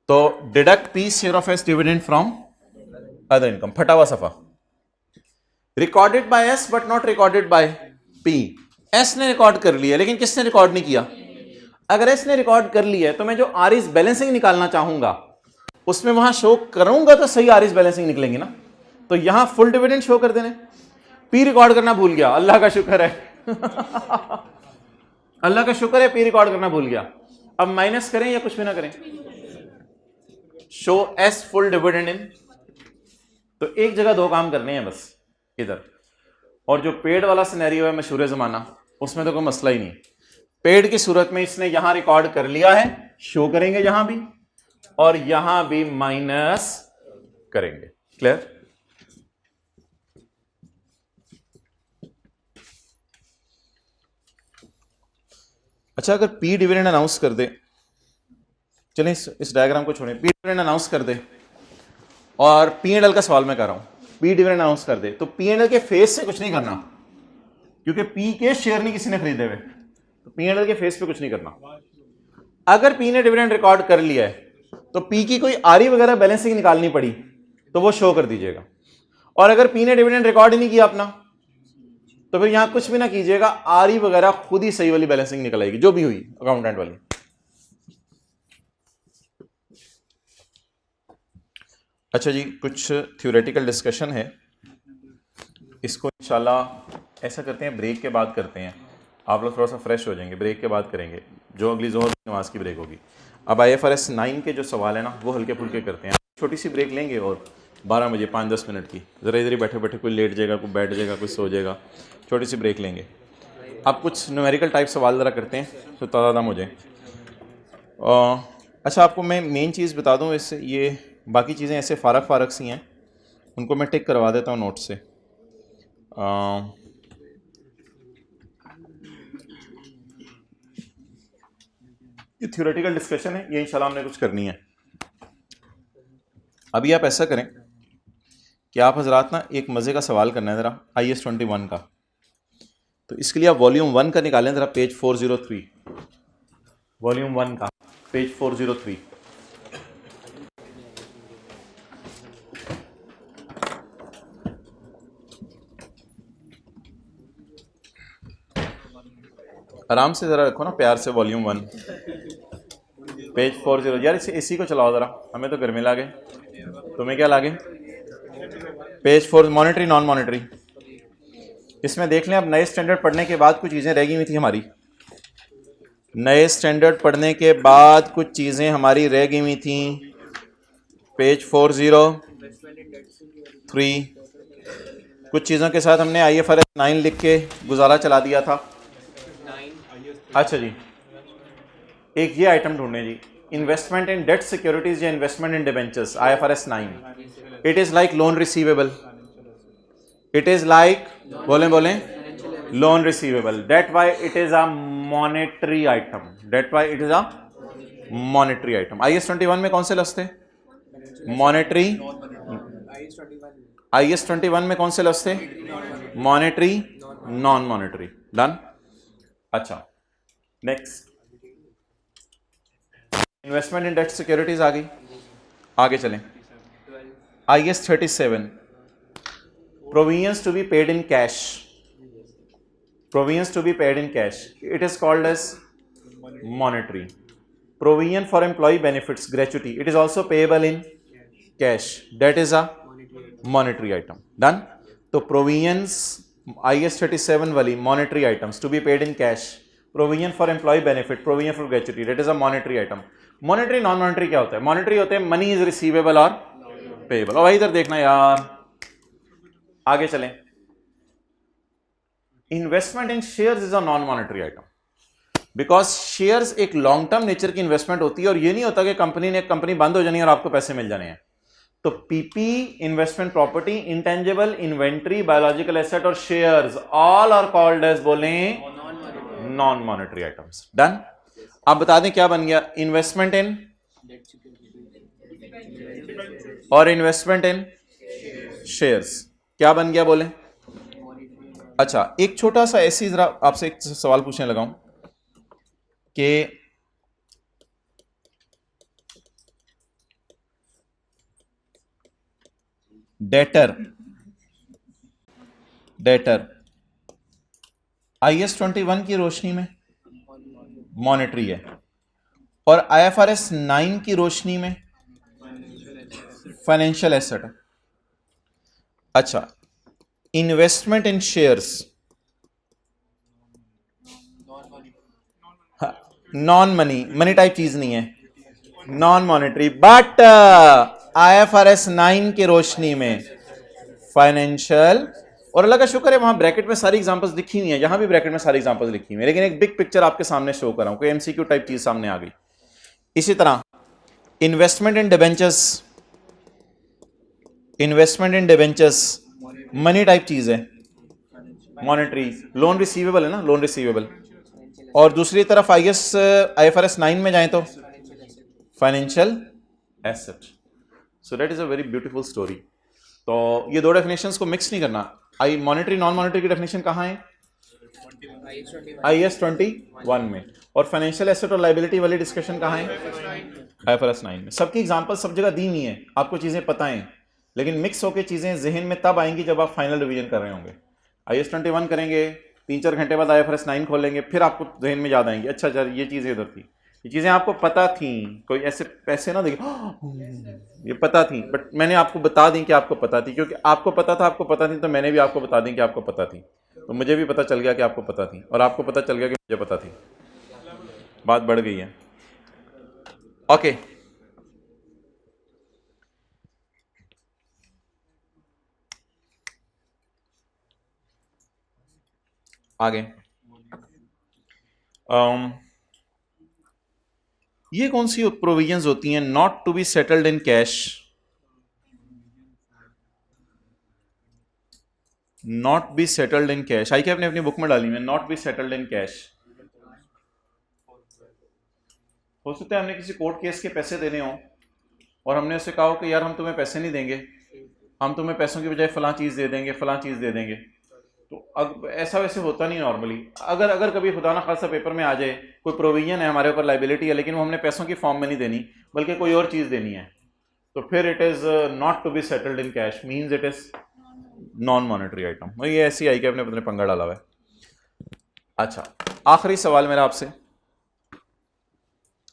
तो deduct P share of S dividend from other income, फटा हुआ सफा। Recorded by S but not recorded by P. S ने रिकॉर्ड कर लिया, लेकिन किसने रिकॉर्ड नहीं किया? अगर एस ने रिकॉर्ड कर लिया है तो मैं जो आरइज बैलेंसिंग निकालना चाहूंगा उसमें वहां शो करूंगा तो सही आरइज बैलेंसिंग निकलेंगे ना। तो यहां फुल डिविडेंड शो कर देने। पी रिकॉर्ड करना भूल गया, अल्लाह का शुक्र है अल्लाह का शुक्र है पी रिकॉर्ड करना भूल गया। अब माइनस करें या कुछ भी ना करें? Show S full dividend in. तो एक जगह दो काम करने हैं बस इधर। और जो पेड वाला सिनेरियो है मशहूर जमाना, उसमें तो कोई मसला ही नहीं। पेड की सूरत में इसने यहां रिकॉर्ड कर लिया है, शो करेंगे यहां भी और यहां भी माइनस करेंगे। क्लियर? अच्छा, अगर पी डिविडेंड अनाउंस कर दे, चलें इस डायग्राम को छोड़ें, पी डिविडेंड अनाउंस कर दे और पी एंड एल का सवाल मैं कर रहा हूं, पी डिविडेंड अनाउंस कर दे तो पी एंड एल के फेस से कुछ नहीं करना, क्योंकि पी के शेयर नहीं किसी ने खरीदे हुए, तो पी एंड एल के फेस पे कुछ नहीं करना। अगर पी ने डिविडेंड रिकॉर्ड कर लिया है तो पी की कोई आरई वगैरह बैलेंसिंग निकालनी पड़ी तो वो शो कर दीजिएगा। और अगर पी ने डिविडेंड रिकॉर्ड ही नहीं किया अपना तो फिर यहां कुछ भी ना कीजिएगा, आरई वगैरह खुद ही सही वाली बैलेंसिंग निकल आएगी जो भी हुई अकाउंटेंट वाली। अच्छा जी, कुछ थ्योरेटिकल डिस्कशन है, इसको इंशाल्लाह ऐसा करते हैं ब्रेक के बाद करते हैं, आप लोग थोड़ा सा फ्रेश हो जाएंगे, ब्रेक के बाद करेंगे जो अगली जोहर नमाज की ब्रेक होगी। अब IFRS 9 के जो सवाल है ना वो हल्के फुल्के करते हैं, छोटी सी ब्रेक लेंगे और 12 बजे 5-10 मिनट की, ज़रा इधर ही बैठे बैठे कोई लेट जाएगा, कोई बैठ जाएगा, कोई सो जाएगा, छोटी सी ब्रेक लेंगे। अब कुछ न्यूमेरिकल टाइप सवाल ज़रा करते हैं तो तादाद हो जाए। अच्छा, आपको मैं मेन चीज़ बता दूँ, इससे ये बाकी चीज़ें ऐसे फ़ारक सी हैं, उनको मैं टिक करवा देता हूँ नोट से। ये थ्योरेटिकल डिस्कशन है, ये इंशाल्लाह हमने कुछ करनी है। अभी आप ऐसा करें कि आप हजरात ना एक मज़े का सवाल करना है ज़रा IAS 21 का, तो इसके लिए आप वॉल्यूम 1 का निकालें ज़रा, पेज 403, वॉल्यूम 1 का पेज 403। आराम से ज़रा रखो ना, प्यार से, वॉल्यूम 1 पेज 40। यार इसी को चलाओ ज़रा, हमें तो गर्मी लागे, तुम्हें क्या लागे? Page 4, monetary non monetary. इसमें देख लें, अब नए स्टैंडर्ड पढ़ने के बाद कुछ चीज़ें रह गई हुई थी हमारी, नए स्टैंडर्ड पढ़ने के बाद कुछ चीज़ें हमारी रह गई हुई थी। पेज 403, कुछ चीज़ों के साथ हमने IFRS 9 लिख के गुजारा चला दिया था। अच्छा जी, एक ये आइटम ढूंढने जी, इन्वेस्टमेंट इन डेट सिक्योरिटीज या investment in debentures, IFRS 9। It is like loan receivable, it is like, बोलें loan receivable, debt why it is a monetary item, debt why it is a monetary item. IAS 21 में कौन से लफ्ज थे? Monetary. IAS 21 में कौन से लफ्ज थे? Monetary, non monetary. डन। अच्छा, next, investment in debt securities आ गई, आगे चलें। IAS 37, provisions to be paid in cash, provisions to be paid in cash, it is called as monetary. Provision for employee benefits, gratuity, it is also payable in cash, that is a monetary item. Done. तो provisions IAS 37 वाली monetary items to be paid in cash, provision for employee benefit, provision for gratuity, that is a monetary item. Monetary non monetary क्या होता है? Monetary होते हैं money is receivable और payable। और वही इधर देखना यार, आगे चलें। Investment in shares is a non monetary item, because shares एक लॉन्ग टर्म नेचर की इन्वेस्टमेंट होती है और ये नहीं होता कि कंपनी बंद हो जानी है और आपको पैसे मिल जाने हैं। तो PP, investment property, intangible, inventory, biological asset और shares, all are called as, बोलें, नॉन मॉनेटरी आइटम्स। डन। आप बता दें क्या बन गया, इन्वेस्टमेंट इन और इन्वेस्टमेंट इन शेयर्स, क्या बन गया बोले। अच्छा, एक छोटा सा ऐसी जरा आपसे एक सवाल पूछने लगा हूं कि डेटर IAS 21 की रोशनी में मॉनेटरी है और IFRS 9 की रोशनी में फाइनेंशियल एसेट है। अच्छा, इन्वेस्टमेंट इन शेयर्स नॉन मनी टाइप चीज नहीं है, नॉन मॉनेटरी, बट IFRS 9 की रोशनी में फाइनेंशियल। और अल्लाह का शुक्र है वहां ब्रैकेट में सारी एग्जांपल्स लिखी हुई हैं, यहां भी ब्रैकेट में सारी एग्जांपल्स लिखी हुई हैं, लेकिन एक बिग पिक्चर आपके सामने शो कर रहा हूं, कोई MCQ टाइप चीज सामने आ गई। इसी तरह investment in debentures money type चीज है, मॉनेटरी। लोन रिसीवेबल है ना, लोन रिसीवेबल। और दूसरी तरफ IFRS 9 में जाए तो financial asset. So that is a very beautiful story. तो ये दो डेफिनेशंस को मिक्स नहीं करना। मॉनेटरी नॉन मॉनेटरी की डेफिनेशन कहां है, IAS 21 में, और फाइनेंशियल एसेट और लायबिलिटी वाली डिस्कशन कहां है, IFRS 9 में। सबकी एग्जांपल सब जगह दी नहीं है, आपको चीजें पता हैं, लेकिन मिक्स होकर चीजें जहन में तब आएंगी जब आप फाइनल रिवीजन कर रहे होंगे। IAS 21 करेंगे, 3-4 घंटे बाद IFRS 9 खोलेंगे, फिर आपको जहन में याद आएंगी, अच्छा यार ये चीजें इधर थी, ये चीजें आपको पता थी। कोई ऐसे पैसे ना देखे ये पता थी, बट मैंने आपको बता दी कि आपको पता थी, क्योंकि आपको पता थी तो मैंने भी आपको बता दी कि आपको पता थी, तो मुझे भी पता चल गया कि आपको पता थी, और आपको पता चल गया कि मुझे पता थी। बात बढ़ गई है। ओके, आगे ये कौन सी प्रोविजंस होती हैं, not to be settled in cash, not be settled in cash. I क्या आपने अपनी बुक में डाली है, not be settled in cash. हो सकता है हमने किसी कोर्ट केस के पैसे देने हो और हमने उससे कहा हो कि यार हम तुम्हें पैसे नहीं देंगे, हम तुम्हें पैसों की बजाय फलां चीज दे देंगे, फलां चीज दे देंगे। तो अब ऐसा वैसे होता नहीं नॉर्मली। अगर कभी खुदा ना खासा पेपर में आ जाए कोई प्रोविजन है हमारे ऊपर लाइबिलिटी है, लेकिन वो हमने पैसों की फॉर्म में नहीं देनी बल्कि कोई और चीज देनी है, तो फिर it is not to be settled in cash, means it is non monetary item. ये ऐसी आई कि आपने अपने पंगा डाला हुआ है। अच्छा, आखिरी सवाल मेरा आपसे,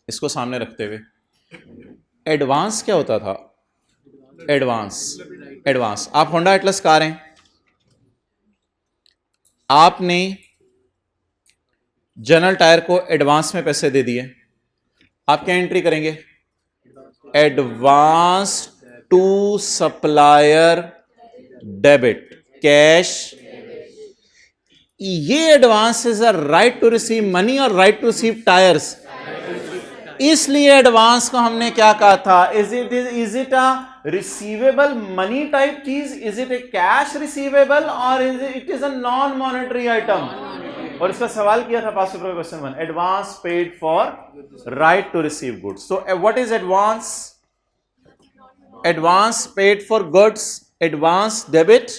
इसको सामने रखते हुए, एडवांस क्या होता था, एडवांस आप होंडा एटलस कार हैं, आपने जनरल टायर को एडवांस में पैसे दे दिए, आप क्या एंट्री करेंगे, advance to supplier debit cash. ये advance is a right to receive money और राइट टू रिसीव टायर्स, इसलिए एडवांस को हमने क्या कहा था, is it a receivable money type चीज, is it a cash receivable और it is a non monetary item. और इसका सवाल किया था past paper question 1, advance paid for right to receive goods. So what is advance, advance paid for goods, advance debit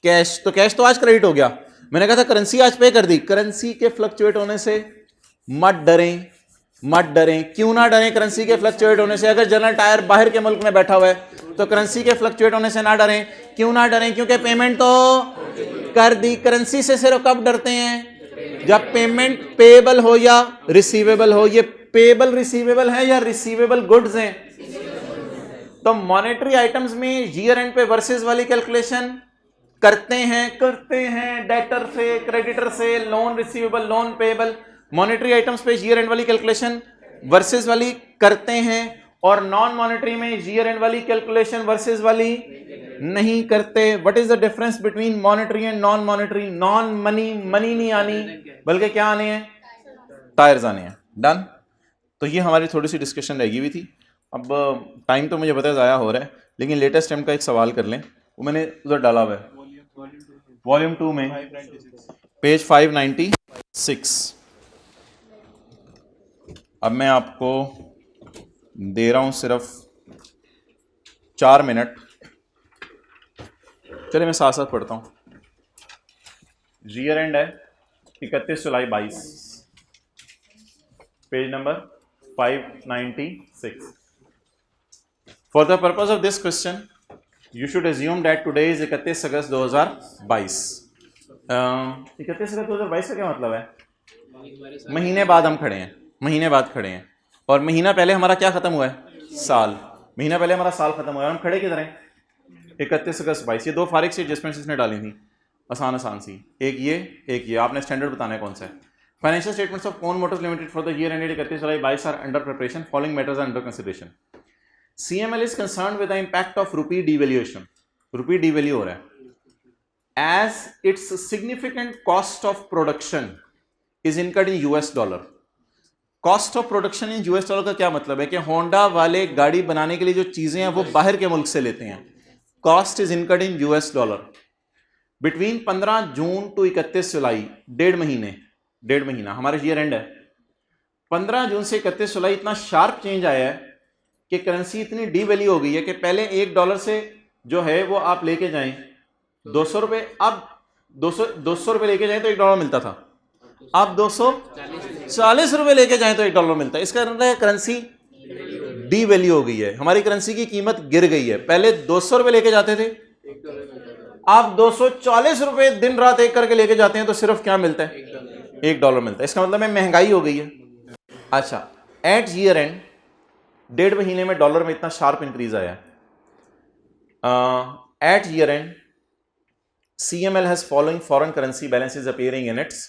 cash. तो cash तो आज credit हो गया, मैंने कहा था करेंसी आज पे कर दी, करेंसी के फ्लक्चुएट होने से मत डरें, क्यों ना डरें करेंसी के फ्लक्चुएट होने से। अगर जनरल टायर बाहर के मुल्क में बैठा हुआ है तो करेंसी के फ्लक्चुएट होने से ना डरें, क्यों ना डरें, क्योंकि पेमेंट तो कर दी। करेंसी से सिर्फ कब डरते हैं, जब पेमेंट पेएबल हो या रिसीवेबल हो। ये पेएबल रिसीवेबल है या रिसीवेबल गुड्स हैं। तो मॉनेटरी आइटम्स में ईयर एंड पे वर्सेस वाली कैलकुलेशन करते हैं डेटर से, क्रेडिटर से, loan receivable, loan payable. Monetary items पे ईयर एंड वाली कैलकुलेशन वर्सेस वाली करते हैं, और नॉन मॉनेटरी में ईयर एंड वाली कैलकुलेशन वर्सेस वाली नहीं करते। What is the difference between monetary and non monetary, non money नहीं आनी बल्कि क्या आने हैं, टायर्स आने हैं। डन। तो ये हमारी थोड़ी सी डिस्कशन रह गई हुई थी। अब टाइम तो मुझे पता है ज़ाया हो रहा है, लेकिन लेटेस्ट टाइम का एक सवाल कर लें, वो मैंने उधर डाला हुआ है वॉल्यूम 2 में पेज 596। अब मैं आपको दे रहा हूं सिर्फ 4 मिनट। चलिए मैं साथ साथ पढ़ता हूं। ईयर एंड है 31 July 22, page number 596। For the purpose of this question you should assume that today is 31 अगस्त 2022। 31 अगस्त 2022 का क्या मतलब है? महीने बाद हम खड़े हैं, महीने बाद खड़े हैं, और महीना पहले हमारा क्या खत्म हुआ है? साल। महीना पहले हमारा साल खत्म हुआ है, हम खड़े किधर हैं? 31 अगस्त 22। ये दो फारिग सी एडजस्टमेंट्स इसने डाली थी, आसान आसान सी, एक ये आपने स्टैंडर्ड बताना है कौन सा है। फाइनेंशियल स्टेटमेंट्स ऑफ कौन motors limited for the year ended 31 July 22 are under preparation, following matters are under consideration. CML is concerned with the impact of rupee devaluation. Rupee devalue हो रहा है, as its significant cost of production is incurred in US dollar. Cost of production in US dollar का क्या मतलब है कि Honda वाले गाड़ी बनाने के लिए जो चीजें हैं वो बाहर के मुल्क से लेते हैं। Cost is incurred in US dollar. Between 15 June to 31 जुलाई, डेढ़ महीना हमारे ईयर एंड है। 15 जून से 31 जुलाई इतना शार्प चेंज आया है कि करेंसी इतनी डीवैल्यू हो गई है कि पहले $1 से जो है वो आप लेके जाएं 200 रुपये, अब 200 रुपये लेके जाएं तो $1 मिलता था, अब 240 रुपये लेके जाएं तो $1 मिलता है। इसका मतलब है करेंसी डीवैल्यू हो गई है, हमारी करेंसी की कीमत गिर गई है। पहले 200 रुपये लेके जाते थे, आप 240 रुपये दिन रात एक करके लेके जाते हैं तो सिर्फ क्या मिलता है? $1 मिलता है। इसका मतलब है महंगाई हो गई है। अच्छा, एट ईयर एंड, डेढ़ महीने में डॉलर में इतना शार्प इंक्रीज आया। At year end CML has following foreign currency balances appearing in its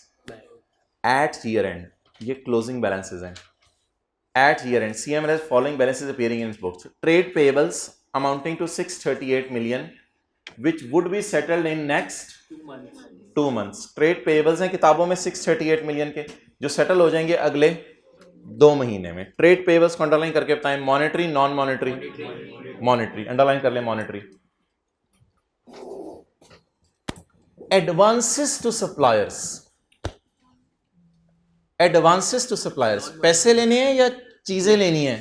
at year end, ये क्लोजिंग बैलेंसेस हैं। At year end CML has following balances appearing in its books. Trade payables amounting to 638 million which would be settled in next 2 months। Trade payables हैं किताबों में 638 million के, जो settle हो जाएंगे अगले 2 महीने में। ट्रेड पेबल्स को अंडरलाइन करके बताएं, monetary non monetary? Monetary, underline कर ले monetary. Advances to suppliers, advances to suppliers, पैसे लेने हैं या चीजें लेनी है?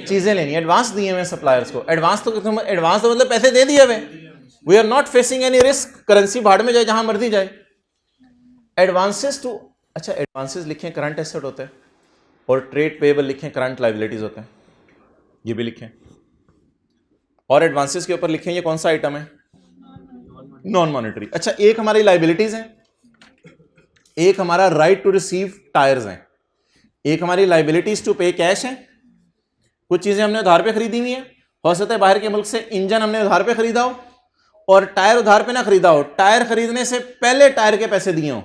चीजें लेनी है। एडवांस दिए हुए सप्लायर्स को, एडवांस तो मतलब पैसे दे दिए हुए। We are not facing any risk, currency भाड़ में जाए जहां मर्जी जाए। एडवांसेस टू, अच्छा एडवांसेस लिखें करंट एसेट होता है, और ट्रेड पेबल लिखें करंट लाइबिलिटीज होते हैं, ये भी लिखें। और एडवांसेस के ऊपर लिखें ये कौन सा आइटम है? Non monetary. अच्छा, एक हमारी लाइबिलिटीज है, एक हमारा राइट टू रिसीव टायर्स हैं, एक हमारी लाइबिलिटीज टू पे कैश है। कुछ चीजें हमने उधार पे खरीदी हुई है, हो सकता है बाहर के मुल्क से इंजन हमने उधार पे खरीदा हो और टायर उधार पे ना खरीदा हो, टायर खरीदने से पहले टायर के पैसे दिए हो,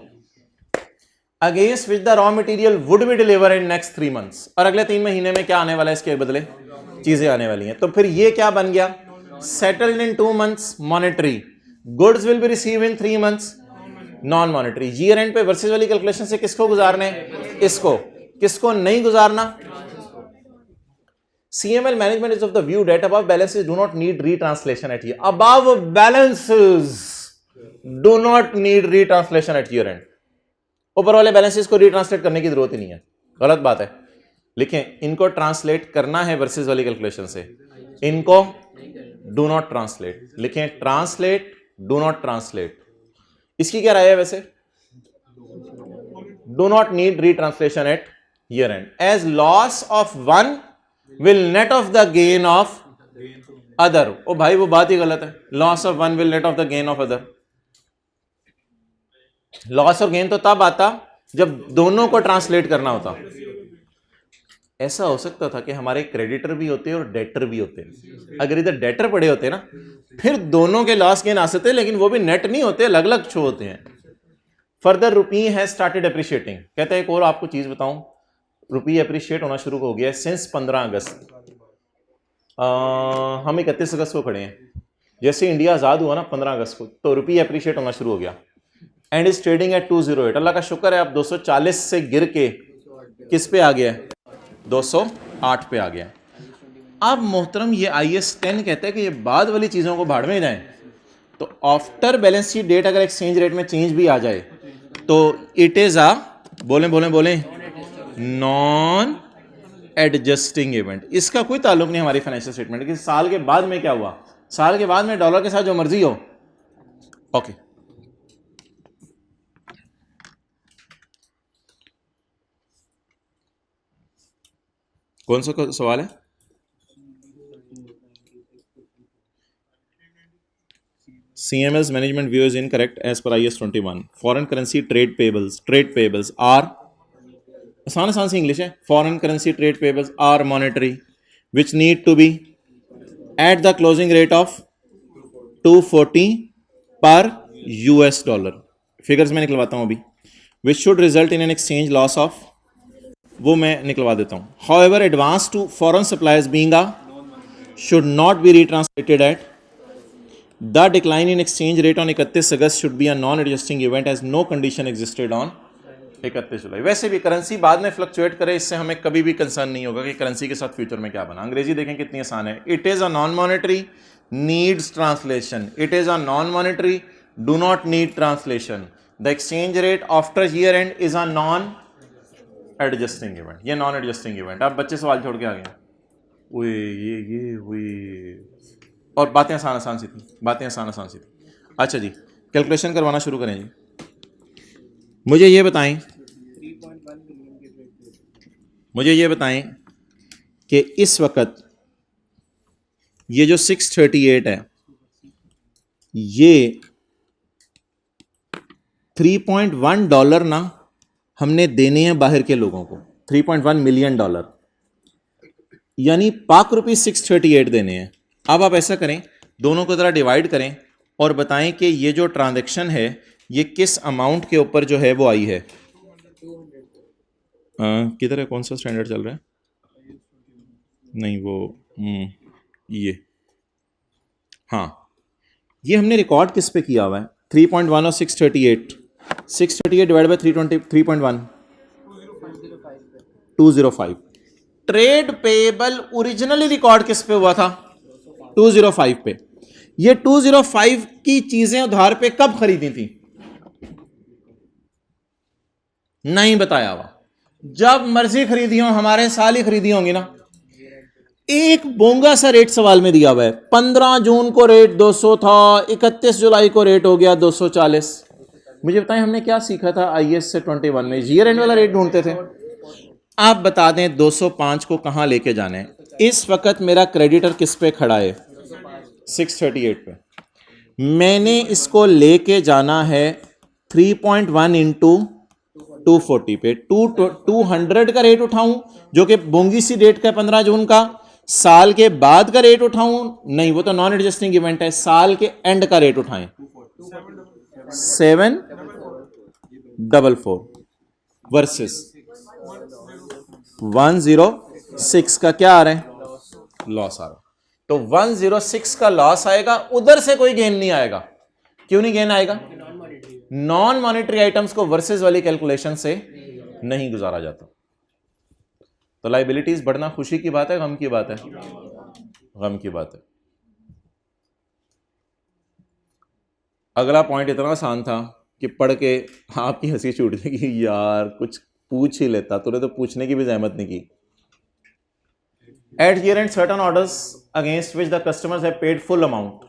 against which the raw material would be deliver in next 3 months, और अगले 3 महीने में क्या आने वाला है इसके बदले? चीजें आने वाली हैं। तो फिर ये क्या बन गया? Settled in 2 months monetary, goods will be receive in 3 months non monetary. Year and पे वर्सेस वाली कैलकुलेशन से किसको गुजारना है? इसको। किसको नहीं गुजारना? CML management is of the view that above balances do not need retranslation at year. Above balances do not need retranslation at year end. ऊपर वाले बैलेंसेस को रिट्रांसलेट करने की जरूरत ही नहीं है, गलत बात है। लिखें, इनको ट्रांसलेट करना है वर्सेस वाली कैलकुलेशन से, इनको डू नॉट ट्रांसलेट। लिखें, ट्रांसलेट, डू नॉट ट्रांसलेट। इसकी क्या राय है वैसे? Do not need retranslation at year end, as loss of one will net off the gain of other. ओ भाई वो बात ही गलत है, loss of one will net off the gain of other. Loss और गेन तो तब आता जब दोनों को ट्रांसलेट करना होता। ऐसा हो सकता था कि हमारे क्रेडिटर भी होते और डेटर भी होते। अगर इधर डेटर पड़े होते ना, फिर दोनों के लॉस गेन आ सकते, लेकिन वो भी नेट नहीं होते, अलग अलग शो होते हैं। Further rupee has started appreciating. कहते हैं एक और आपको चीज बताऊं, रुपी अप्रिशिएट होना शुरू हो गया है सिंस 15 अगस्त। हम 31 अगस्त को खड़े हैं, जैसे इंडिया आजाद हुआ ना 15 अगस्त को, तो रुपी अप्रिशिएट होना शुरू हो गया एंड इज ट्रेडिंग एट 208। अल्लाह का शुक्र है, अब 240 से गिर के किस पे आ गया है? 208 पे आ गया। अब मोहतरम ये IS 10 कहता है कि ये बाद वाली चीज़ों को भाड़ में जाए, तो आफ्टर बैलेंस शीट डेट अगर एक्सचेंज रेट में चेंज भी आ जाए तो इट इज अ बोलें नॉन एडजस्टिंग इवेंट, इसका कोई ताल्लुक नहीं हमारी फाइनेंशियल स्टेटमेंट कि साल के बाद में क्या हुआ, साल के बाद में डॉलर के साथ जो मर्जी हो। ओके कौन सा सवाल है? CML's management view is incorrect as per IS 21. Foreign currency trade payables are, आसान सी इंग्लिश है, foreign currency trade payables are monetary which need to be at the closing rate of 240 per US dollar. Figures में निकलवाता हूं अभी, which should result in an exchange loss of, वो मैं निकलवा देता हूं। However advance to foreign suppliers being a should not be retranslated at the decline in exchange rate on 31 August should be a non adjusting event as no condition existed on 31 July. वैसे भी currency बाद में fluctuate करे, इससे हमें कभी भी concern नहीं होगा कि करेंसी के साथ फ्यूचर में क्या बना। अंग्रेजी देखें कितनी आसान है। It is a non monetary needs translation, it is a non monetary do not need translation, the exchange rate after year and is a non adjusting event. ये नॉन एडजस्टिंग इवेंट। आप बच्चे सवाल छोड़ के आ गए, और बातें आसान सी थी, बातें आसान सी थी। अच्छा जी, कैलकुलेशन करवाना शुरू करें जी। मुझे ये बताएं कि इस वक्त ये जो 638 है, ये 3.1 डॉलर ना हमने देने हैं बाहर के लोगों को, 3.1 मिलियन डॉलर, यानी पाक रुपी 638 देने हैं। अब आप ऐसा करें, दोनों को जरा डिवाइड करें और बताएं कि ये जो ट्रांजैक्शन है ये किस अमाउंट के ऊपर जो है वो आई है। किधर है, कौन सा स्टैंडर्ड चल रहा है? नहीं वो ये, हाँ, ये हमने रिकॉर्ड किस पे किया हुआ है? 3.1 और 638 divide by 3.1 205। Trade payable originally record किस पे हुआ था? 205 पे। ये 205 की चीजें उधार पे कब खरीदी थी? नहीं बताया हुआ। जब मर्जी खरीदी हो, हमारे साल ही खरीदी होंगी ना। एक बोंगा सा रेट सवाल में दिया हुआ है। 15 जून को रेट 200 था, 31 जुलाई को रेट हो गया 240। मुझे बताएं हमने क्या सीखा था IS से 21 में? ईयर एंड वाला रेट ढूंढते थे। आप बता दें 205 को कहां लेके जाना है। इस वक्त मेरा क्रेडिटर किस पे खड़ा है? 638 पे। मैंने इसको लेके जाना है 3.1 इंटू 240 पे। 200 का रेट उठाऊं जो कि बोंगी सी डेट का 15 जून का, साल के बाद का रेट उठाऊं? नहीं, वो तो नॉन एडजस्टिंग इवेंट है। साल के एंड का रेट उठाएं, 744 वर्सेस 106 का क्या आ रहा है? लॉस आ रहा है। तो 106 का लॉस आएगा, उधर से कोई गेन नहीं आएगा। क्यों नहीं गेन आएगा? नॉन मॉनेटरी आइटम्स को वर्सेस वाली कैलकुलेशन से नहीं गुजारा जाता। तो लायबिलिटीज बढ़ना खुशी की बात है, गम की बात है? गम की बात है। अगला पॉइंट इतना आसान था कि पढ़ के आपकी हंसी छूट जाएगी, यार कुछ पूछ ही लेता, तूने तो पूछने की भी जहमत नहीं की। At year end, certain orders against which the customers have paid full amount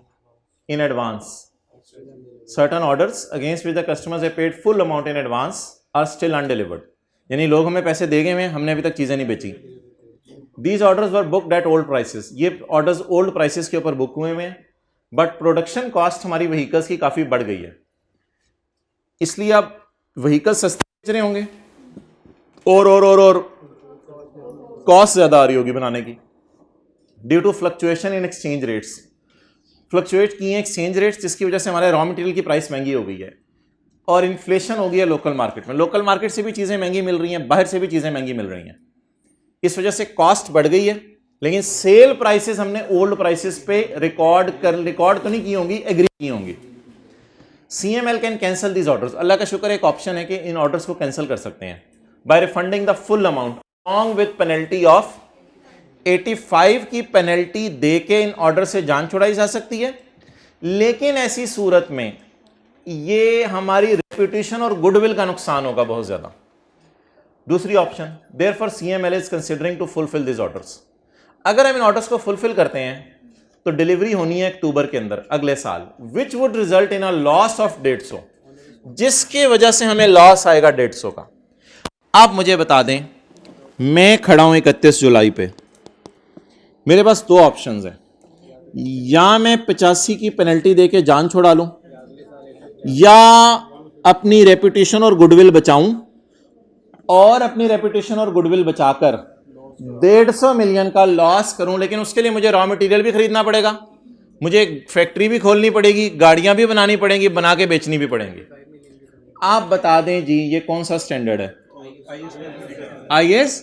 in advance. Certain orders against which the customers have paid full amount in advance are still undelivered. यानी लोग हमें पैसे दे गए हैं, हमने अभी तक चीजें नहीं बेची। These orders were booked at old prices. ये orders old prices के ऊपर बुक हुए हैं, बट प्रोडक्शन कॉस्ट हमारी व्हीकल्स की काफी बढ़ गई है, इसलिए अब व्हीकल सस्ते बेच रहे होंगे और कॉस्ट ज्यादा आ रही होगी बनाने की, due to fluctuation in exchange rates. Fluctuate किए एक्सचेंज रेट्स, जिसकी वजह से हमारे रॉ मटेरियल की प्राइस महंगी हो गई है और इन्फ्लेशन हो गई है लोकल मार्केट में। लोकल मार्केट से भी चीजें महंगी मिल रही हैं, बाहर से भी चीजें महंगी मिल रही हैं। इस वजह से कॉस्ट बढ़ गई है, लेकिन सेल प्राइसेस हमने ओल्ड प्राइसेस पे रिकॉर्ड तो नहीं की होंगी, एग्री की होंगी। CML can cancel these orders. अल्लाह का शुक्र एक ऑप्शन है कि इन ऑर्डर्स को कैंसिल कर सकते हैं by refunding the full amount along with penalty of 85 की पेनल्टी देके इन ऑर्डर से जान छुड़ाई जा सकती है। लेकिन ऐसी सूरत में ये हमारी रेपुटेशन और गुडविल का नुकसान होगा बहुत ज्यादा। दूसरी option, therefore CML is considering to fulfil this orders. अगर हम इन ऑर्डर्स को फुलफिल करते हैं तो डिलीवरी होनी है अक्टूबर के अंदर अगले साल, which would result in a loss of 150, जिसकी वजह से हमें लॉस आएगा 150 का। आप मुझे बता दें, मैं खड़ा हूं 31 जुलाई पे, मेरे पास दो ऑप्शंस हैं, या मैं 85 की पेनल्टी देके जान छुड़ा लूं, या अपनी रेपुटेशन और गुडविल बचाऊं, और अपनी रेपुटेशन और गुडविल बचाकर 150 मिलियन का लॉस करूं। लेकिन उसके लिए मुझे रॉ मटेरियल भी खरीदना पड़ेगा, मुझे फैक्ट्री भी खोलनी पड़ेगी, गाड़ियां भी बनानी पड़ेंगी, बना के बेचनी भी पड़ेंगी। आप बता दें जी, ये कौन सा स्टैंडर्ड है? IS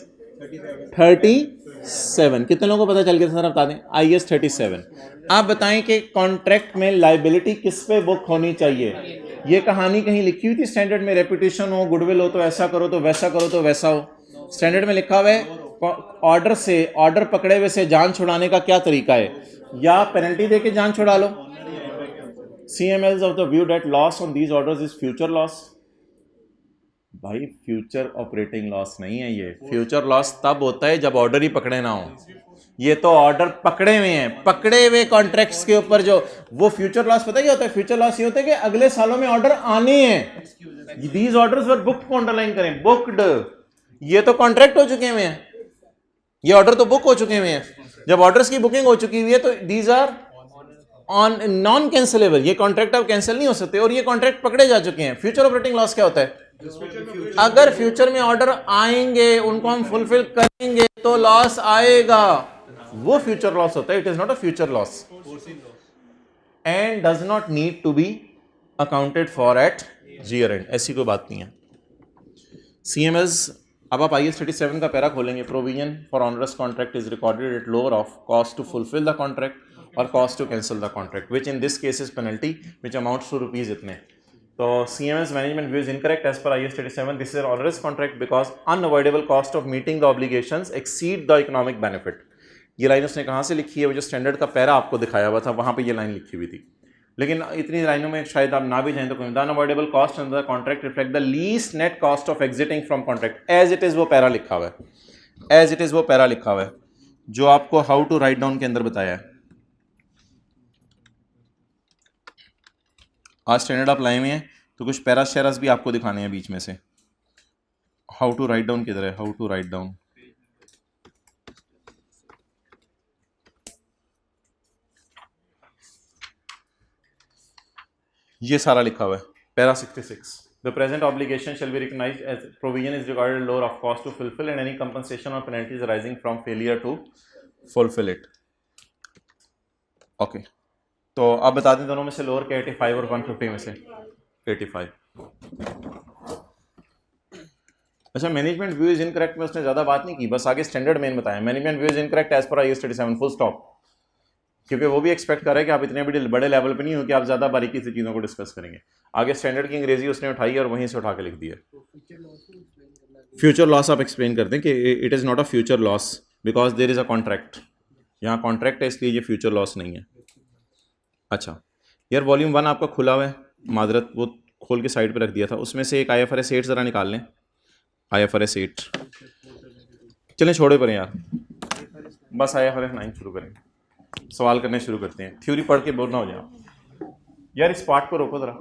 37। कितने लोगों को पता चल गया सर? बता दें, IS 37। आप बताएं कि कॉन्ट्रैक्ट में लायबिलिटी किस पे बुक होनी चाहिए? ये कहानी कहीं लिखी हुई थी स्टैंडर्ड में? रेपुटेशन हो, गुडविल हो तो ऐसा करो, तो वैसा करो, तो वैसा हो। स्टैंडर्ड में लिखा हुआ है ऑर्डर से, ऑर्डर पकड़े हुए से जान छुड़ाने का क्या तरीका है? या पेनल्टी देके जान छुड़ा लो। CML of the view that loss on these orders is future loss. भाई फ्यूचर ऑपरेटिंग लॉस नहीं है ये, फ्यूचर लॉस तब होता है जब ऑर्डर ही पकड़े ना हो। ये तो ऑर्डर पकड़े हुए हैं, पकड़े हुए कॉन्ट्रैक्ट्स के ऊपर जो वो फ्यूचर लॉस, पता है क्या होता है? फ्यूचर लॉस ये होता है कि अगले सालों में ऑर्डर आने हैं। दीज ऑर्डर्स वर बुक्ड को अंडरलाइन करें, बुक्ड। ये तो कॉन्ट्रैक्ट हो चुके हुए हैं, ये ऑर्डर तो बुक हो चुके हुए हैं। जब ऑर्डर्स की बुकिंग हो चुकी हुई है तो these are on non cancellable, ये कॉन्ट्रैक्ट अब कैंसिल नहीं हो सकते, और ये कॉन्ट्रैक्ट पकड़े जा चुके हैं। फ्यूचर ऑपरेटिंग लॉस क्या होता है? अगर फ्यूचर में ऑर्डर आएंगे, उनको हम फुलफिल करेंगे तो लॉस आएगा, वो फ्यूचर लॉस होता है। It is not a future loss and does not need to be accounted for at year end. ऐसी कोई बात नहीं है। CMLs, अब आप IS 37 का पैरा खोलेंगे, provision for onerous contract is recorded at lower of cost to fulfil the contract और cost to cancel the contract, which in this case is penalty which amounts to rupees इतने। तो CML's management view is incorrect as per IS 37. This is an onerous contract because unavoidable cost of meeting the obligations exceed the economic benefit. ये line उसने कहाँ से लिखी है? वो जो स्टैंडर्ड का पैरा आपको दिखाया हुआ था वहाँ पे ये लाइन लिखी हुई थी, लेकिन इतनी लाइनों में शायद आप ना भी जाएं तो कोई। The unavoidable cost under the contract reflect the least net cost of exiting from contract. As it is वो पैरा लिखा हुआ है, एज इट इज वो पैरा लिखा हुआ है जो आपको हाउ टू राइट डाउन के अंदर बताया है। आज स्टैंडर्ड आप लाए हुए हैं तो कुछ पैरास शेरास भी आपको दिखाने हैं बीच में से। हाउ टू राइट डाउन किधर है? हाउ टू राइट डाउन, ये सारा लिखा हुआ है para 66। The present obligation shall be recognized as provision is regarded lower of cost to fulfil and any compensation और penalties arising from failure to fulfil it. Okay, तो आप बता दें दोनों में से लोअर के 85 और 150 में से 85। अच्छा, मैनेजमेंट व्यू इज इनकरेक्ट में उसने ज्यादा बात नहीं की, बस आगे स्टैंडर्ड मेन बताया। Management view is incorrect as per IS 37, full stop. क्योंकि वो भी एक्सपेक्ट कर रहे हैं कि आप इतने बड़े लेवल पे नहीं हो कि आप ज्यादा बारीकी से चीजों को डिस्कस करेंगे। आगे स्टैंडर्ड की अंग्रेजी उसने उठाई और वहीं से उठा के लिख दिया। फ्यूचर लॉस आप एक्सप्लेन करते हैं कि it is not a future loss because there is a contract. यहाँ कॉन्ट्रैक्ट है इसलिए ये फ्यूचर लॉस नहीं है। अच्छा यार, वॉल्यूम 1 आपका खुला हुआ है, माजरत वो खोल के साइड पे रख दिया था, उसमें से एक IFRS 8 ज़रा निकाल लें। IFRS 8 चलें, छोड़े पड़े यार, बस IFRS 9 शुरू करें, सवाल करने शुरू करते हैं। थ्योरी पढ़ के बोर ना हो जाए यार, इस पार्ट को रोको ज़रा।